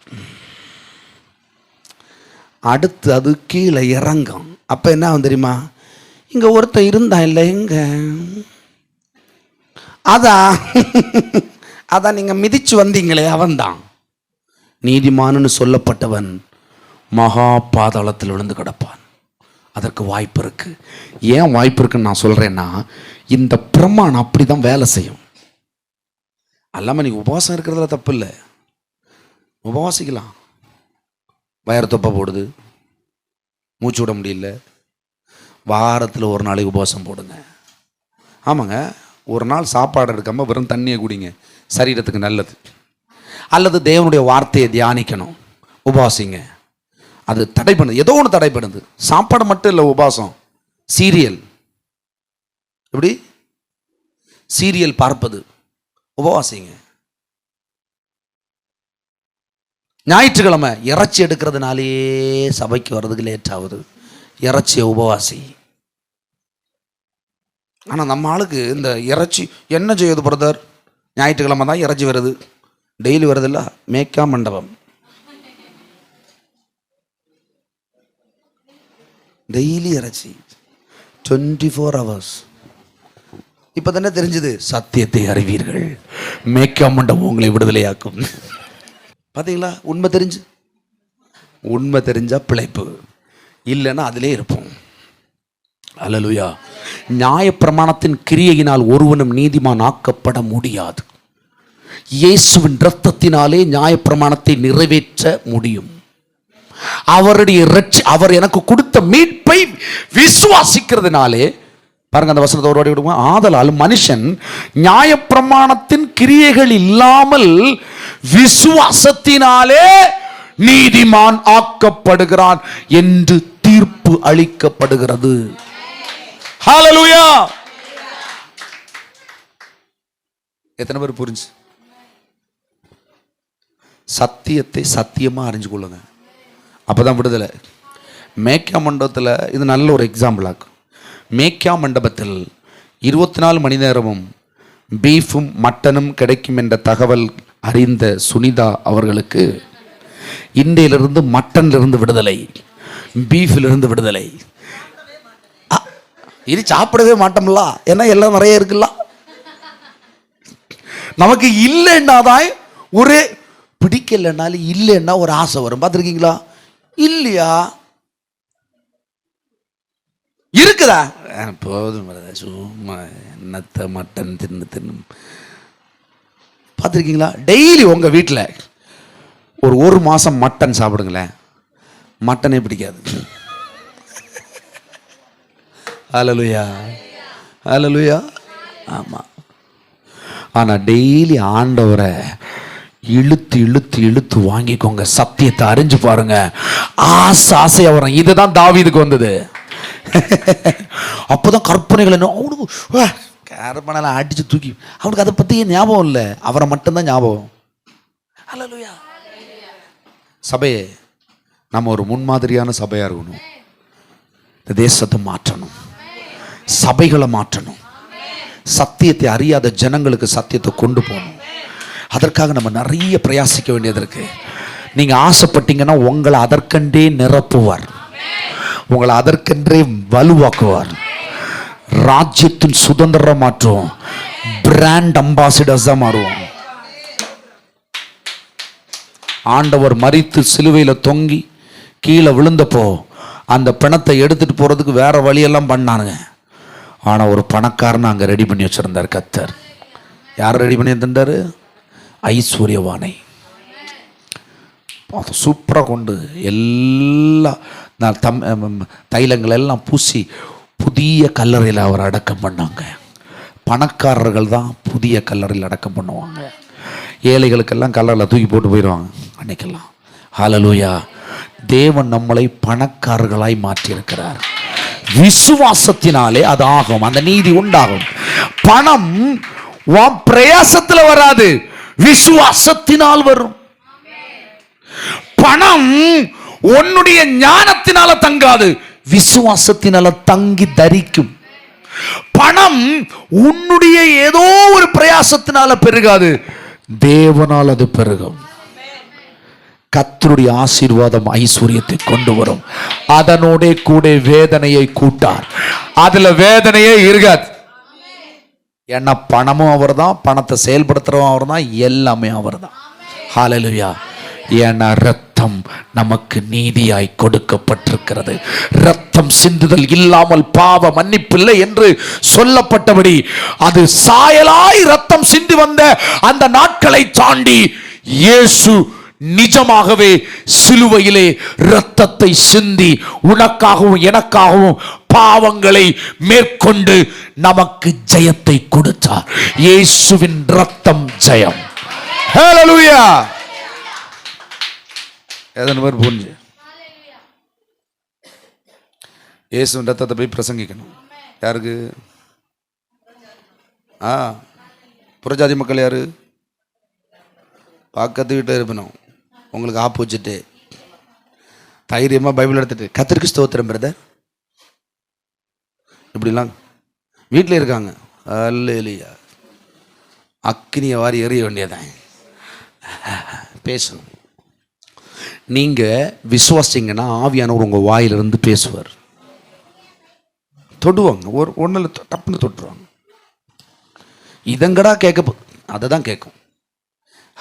Speaker 1: அடுத்து அது கீழே இறங்கும். அப்ப என்ன தெரியுமா? இங்க ஒருத்தன் இருந்தான் இல்லை, எங்க அதான் நீங்க மிதிச்சு வந்தீங்களே, அவன் தான் நீதிமான்னு சொல்லப்பட்டவன் மகா பாதாளத்தில் விழுந்து கிடப்பான். அதற்கு வாய்ப்பு இருக்கு. ஏன் வாய்ப்பு இருக்குன்னு நான் சொல்றேன்னா, இந்த பிரமாணம் அப்படிதான் வேலை செய்யும். அல்லாம நீ உபவாசம் இருக்கிறதுல தப்பு இல்லை, உபவாசிக்கலாம். வயிறு தொப்பை போடுது, மூச்சு விட முடியல, வாரத்தில் ஒரு நாளைக்கு உபவாசம் போடுங்க. ஆமாங்க, ஒரு நாள் சாப்பாடு எடுக்காமல் வெறும் தண்ணியை குடிங்க, சரீரத்துக்கு நல்லது. அல்லது தேவனுடைய வார்த்தையை தியானிக்கணும், உபவாசிங்க. அது தடை பண்ணுது, ஏதோ ஒன்று தடை பண்ணுது. சாப்பாடு மட்டும் இல்லை உபவாசம், சீரியல். எப்படி? சீரியல் பார்ப்பது உபவாசிங்க. ஞாயிற்றுக்கிழமை இறைச்சி எடுக்கிறதுனாலே சபைக்கு வர்றதுக்கு லேட் ஆகுது, இறைச்சியை உபவாசி. ஆனால் நம்ம ஆளுக்கு இந்த இறைச்சி என்ன செய்யுது பிரதர்? ஞாயிற்றுக்கிழமை தான் இறைச்சி வருது, டெய்லி வருதில்ல. மேக்கா மண்டபம் டெய்லி இறைச்சி 24 hours. இப்போ தானே தெரிஞ்சது, சத்தியத்தை அறிவீர்கள், மேய்க்காமண்டம் உங்களை விடுதலையாக்கும். பார்த்தீங்களா? உண்மை தெரிஞ்சா பிழைப்பு, இல்லைன்னா அதிலே இருப்போம். அல்லேலூயா. நியாயப்பிரமாணத்தின் கிரியையினால் ஒருவனும் நீதிமான் ஆக்கப்பட முடியாது. இயேசுவின் இரத்தத்தினாலே நியாயப்பிரமாணத்தை நிறைவேற்ற முடியும். அவர் எனக்கு கொடுத்த மீட்பை விசுவாசிக்கிறதுனாலே, பாருங்க அந்த வசனத்தை ஒரு வாட்டி. ஆதலால் மனுஷன் நியாயப்பிரமாணத்தின் கிரியைகள் இல்லாமல் விசுவாசத்தினாலே நீதிமான் ஆக்கப்படுகிறான் என்று தீர்ப்பு அளிக்கப்படுகிறது. ஹல்லேலூயா. எத்தனை பேர் புரிஞ்சு? சத்தியத்தை சத்தியமா அறிஞ்சு கொள்ளுங்க, அப்பதான் விடுதலை. மேய்க்கா மண்டபத்தில் இது நல்ல ஒரு எக்ஸாம்பிள் ஆகும். மேய்க்கா மண்டபத்தில் 24 மணி நேரமும் பீஃபும் மட்டனும் கிடைக்கும் என்ற தகவல் அறிந்த சுனிதா அவர்களுக்கு இன்றையிலிருந்து மட்டனிலிருந்து விடுதலை, பீஃபிலிருந்து விடுதலை. இது சாப்பிடவே மாட்டோம்ல, ஏன்னா எல்லாம் நிறைய இருக்குல்ல. நமக்கு இல்லைன்னாதான் ஒரு பிடிக்கலைன்னாலும் இல்லைன்னா ஒரு ஆசை வரும். பார்த்துருக்கீங்களா? இல்லையா இருக்குதா? போதும் சும்மா என்னத்த மட்டன் தின்னு பார்த்துருக்கீங்களா? டெய்லி உங்கள் வீட்டில் ஒரு மாதம் மட்டன் சாப்பிடுங்களேன், மட்டனே பிடிக்காது. ஹல்லேலூயா, ஹல்லேலூயா. ஆமாம். ஆனால் டெய்லி ஆண்டவரை இழுத்து இழுத்து இழுத்து வாங்கிக்கோங்க, சத்தியத்தை அறிஞ்சு பாருங்க, ஆசையா வரும். இதுதான் தாவீதுக்கு வந்தது. அப்போதான் கற்பனைகள் என்ன அவனுக்கு கற்பனைலாம் அடிச்சு தூக்கி, அவனுக்கு அதை பற்றி ஞாபகம் இல்லை, அவரை மட்டும்தான் ஞாபகம். ஹல்லேலூயா. சபையே, நம்ம ஒரு முன்மாதிரியான சபையாக இருக்கணும். இந்த தேசத்தை மாற்றணும், சபைகளை மாற்றணும், சத்தியத்தை அறியாத ஜனங்களுக்கு சத்தியத்தை கொண்டு போகணும். அதற்காக நம்ம நிறைய பிரயாசிக்க வேண்டியது இருக்கு. நீங்க ஆசைப்பட்டீங்கன்னா உங்களை அதற்கென்றே நிரப்புவார், உங்களை அதற்கென்றே வலுவாக்குவார். ராஜ்யத்தின் சுதந்திரம் மாற்றுவோம், பிராண்ட் அம்பாசிடர்ஸா மாறுவோம். ஆண்டவர் மரித்து சிலுவையில் தொங்கி கீழே விழுந்தப்போ அந்த பிணத்தை எடுத்துட்டு போறதுக்கு வேற வழியெல்லாம் பண்ணானுங்க. ஆனா ஒரு பணக்காரனை அங்க ரெடி பண்ணி வச்சிருந்தார் கர்த்தர். யார் ரெடி பண்ணி தந்தாரு? ஐஸ்வர்யவானை. சூப்பராக கொண்டு எல்லா தைலங்கள் எல்லாம் பூசி புதிய கல்லறையில் அவர் அடக்கம் பண்ணாங்க. பணக்காரர்கள் தான் புதிய கல்லறையில் அடக்கம் பண்ணுவாங்க, ஏழைகளுக்கெல்லாம் கல்லறையில் தூக்கி போட்டு போயிடுவாங்க அன்னைக்கெல்லாம். ஹல்லேலூயா. தேவன் நம்மளை பணக்காரர்களாய் மாற்றியிருக்கிறார். விசுவாசத்தினாலே அது ஆகும், அந்த நீதி உண்டாகும். பணம் பிரயாசத்தில் வராது, விசுவாசத்தினால் வரும். பணம் உன்னுடைய ஞானத்தினால தங்காது, விசுவாசத்தினால தங்கி தரிக்கும். பணம் உன்னுடைய ஏதோ ஒரு பிரயாசத்தினால பெருகாது, தேவனால் அது பெருகும். கர்த்தருடைய ஆசீர்வாதம் ஐஸ்வர்யத்தை கொண்டு வரும், அதனோட கூட வேதனையை கூட்டார். அதுல வேதனையே இருக்காது. ஏன்னா பணமும் அவர் தான், பணத்தை செயல்படுத்துறவும் அவர் தான், எல்லாமே அவர் தான். ஹல்லேலூயா. ஏன்னா ரத்தம் நமக்கு நீதியாய் கொடுக்கப்பட்டிருக்கிறது. ரத்தம் சிந்துதல் இல்லாமல் பாவ மன்னிப்பில்லை என்று சொல்லப்பட்டபடி அது சாயலாய் ரத்தம் சிந்தி வந்த அந்த நாட்களை தாண்டி இயேசு நிஜமாகவே சிலுவையிலே இரத்தத்தை சிந்தி உனக்காகவும் எனக்காகவும் பாவங்களை மேற்கொண்டு நமக்கு ஜெயத்தை கொடுத்தார். இயேசுவின் இரத்தம் ஜெயம். ஹல்லேலூயா. எத்தனை பேர் புரிஞ்சு? இயேசுவின் இரத்தத்தை போய் பிரசங்கிக்கணும். யாருக்கு? புறஜாதி மக்கள் யாரு? பக்கத்து வீட்டில் இருப்பணும். உங்களுக்கு ஆப்பு வச்சுட்டு தைரியமாக பைபிள் எடுத்துட்டு கர்த்தருக்கு ஸ்தோத்திரம் பிரதர் இப்படிலாம் வீட்டில் இருக்காங்க. அல்லேலூயா. அக்கினியை வாரி எறிய வேண்டியதான். பேசணும். நீங்கள் விசுவாசிங்கன்னா ஆவியானவர் உங்கள் வாயிலிருந்து பேசுவார். தொடுவாங்க, ஒன்றில் டப்புன்னு தொட்டுருவாங்க. இதங்கடா கேட்க, அதை தான் கேட்கும்.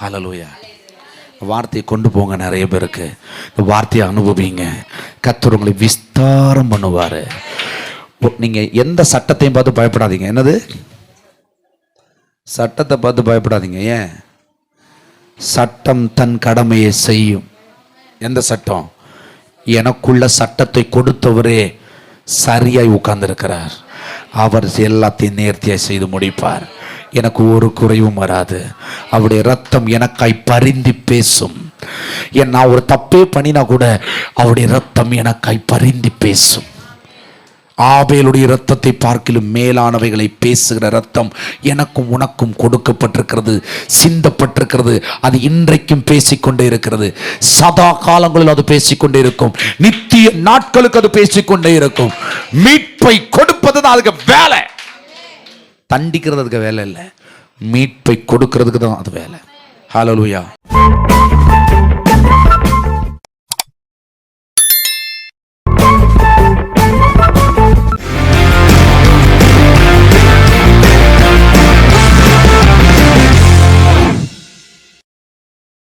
Speaker 1: ஹல்லேலூயா. வார்த்தையை கொண்டு போங்க நிறைய பேருக்கு. இந்த வார்த்தையை அனுபவிங்க. கர்த்தர் உங்களை விஸ்தாரம் பண்ணுவார். நீங்கள் எந்த சட்டத்தையும் பார்த்து பயப்படாதீங்க. என்னது? சட்டத்தை பார்த்து பயப்படாதீங்க. ஏன்? சட்டம் தன் கடமையை செய்யும். எந்த சட்டம்? எனக்குள்ள சட்டத்தை கொடுத்தவரே சரியாய் உட்கார்ந்திருக்கிறார். அவர் எல்லாத்தையும் நேர்த்தியாய் செய்து முடிப்பார். எனக்கு ஒரு குறைவும் வராது. அவருடைய ரத்தம் எனக்காய் பரிந்து பேசும். நான் ஒரு தப்பே பண்ணினா கூட அவருடைய ரத்தம் எனக்காய் பரிந்து பேசும். ஆபேலுடைய ரத்தத்தை பார்க்கிலும் மேலானவைகளை பேசுகிற ரத்தம் எனக்கும் உனக்கும் கொடுக்கப்பட்டிருக்கிறது, சிந்தப்பட்டிருக்கிறது. அது இன்றைக்கும் பேசிக்கொண்டே இருக்கிறது. சதா காலங்களில் அது பேசிக்கொண்டே இருக்கும். நித்திய நாட்களுக்கு அது பேசிக்கொண்டே இருக்கும். மீட்பை கொடுப்பது தான் அதுக்கு வேலை. தண்டிக்கிறதுக்கு வேலை இல்லை, மீட்பை கொடுக்கிறதுக்கு தான் அது வேலை. ஹல்லேலூயா.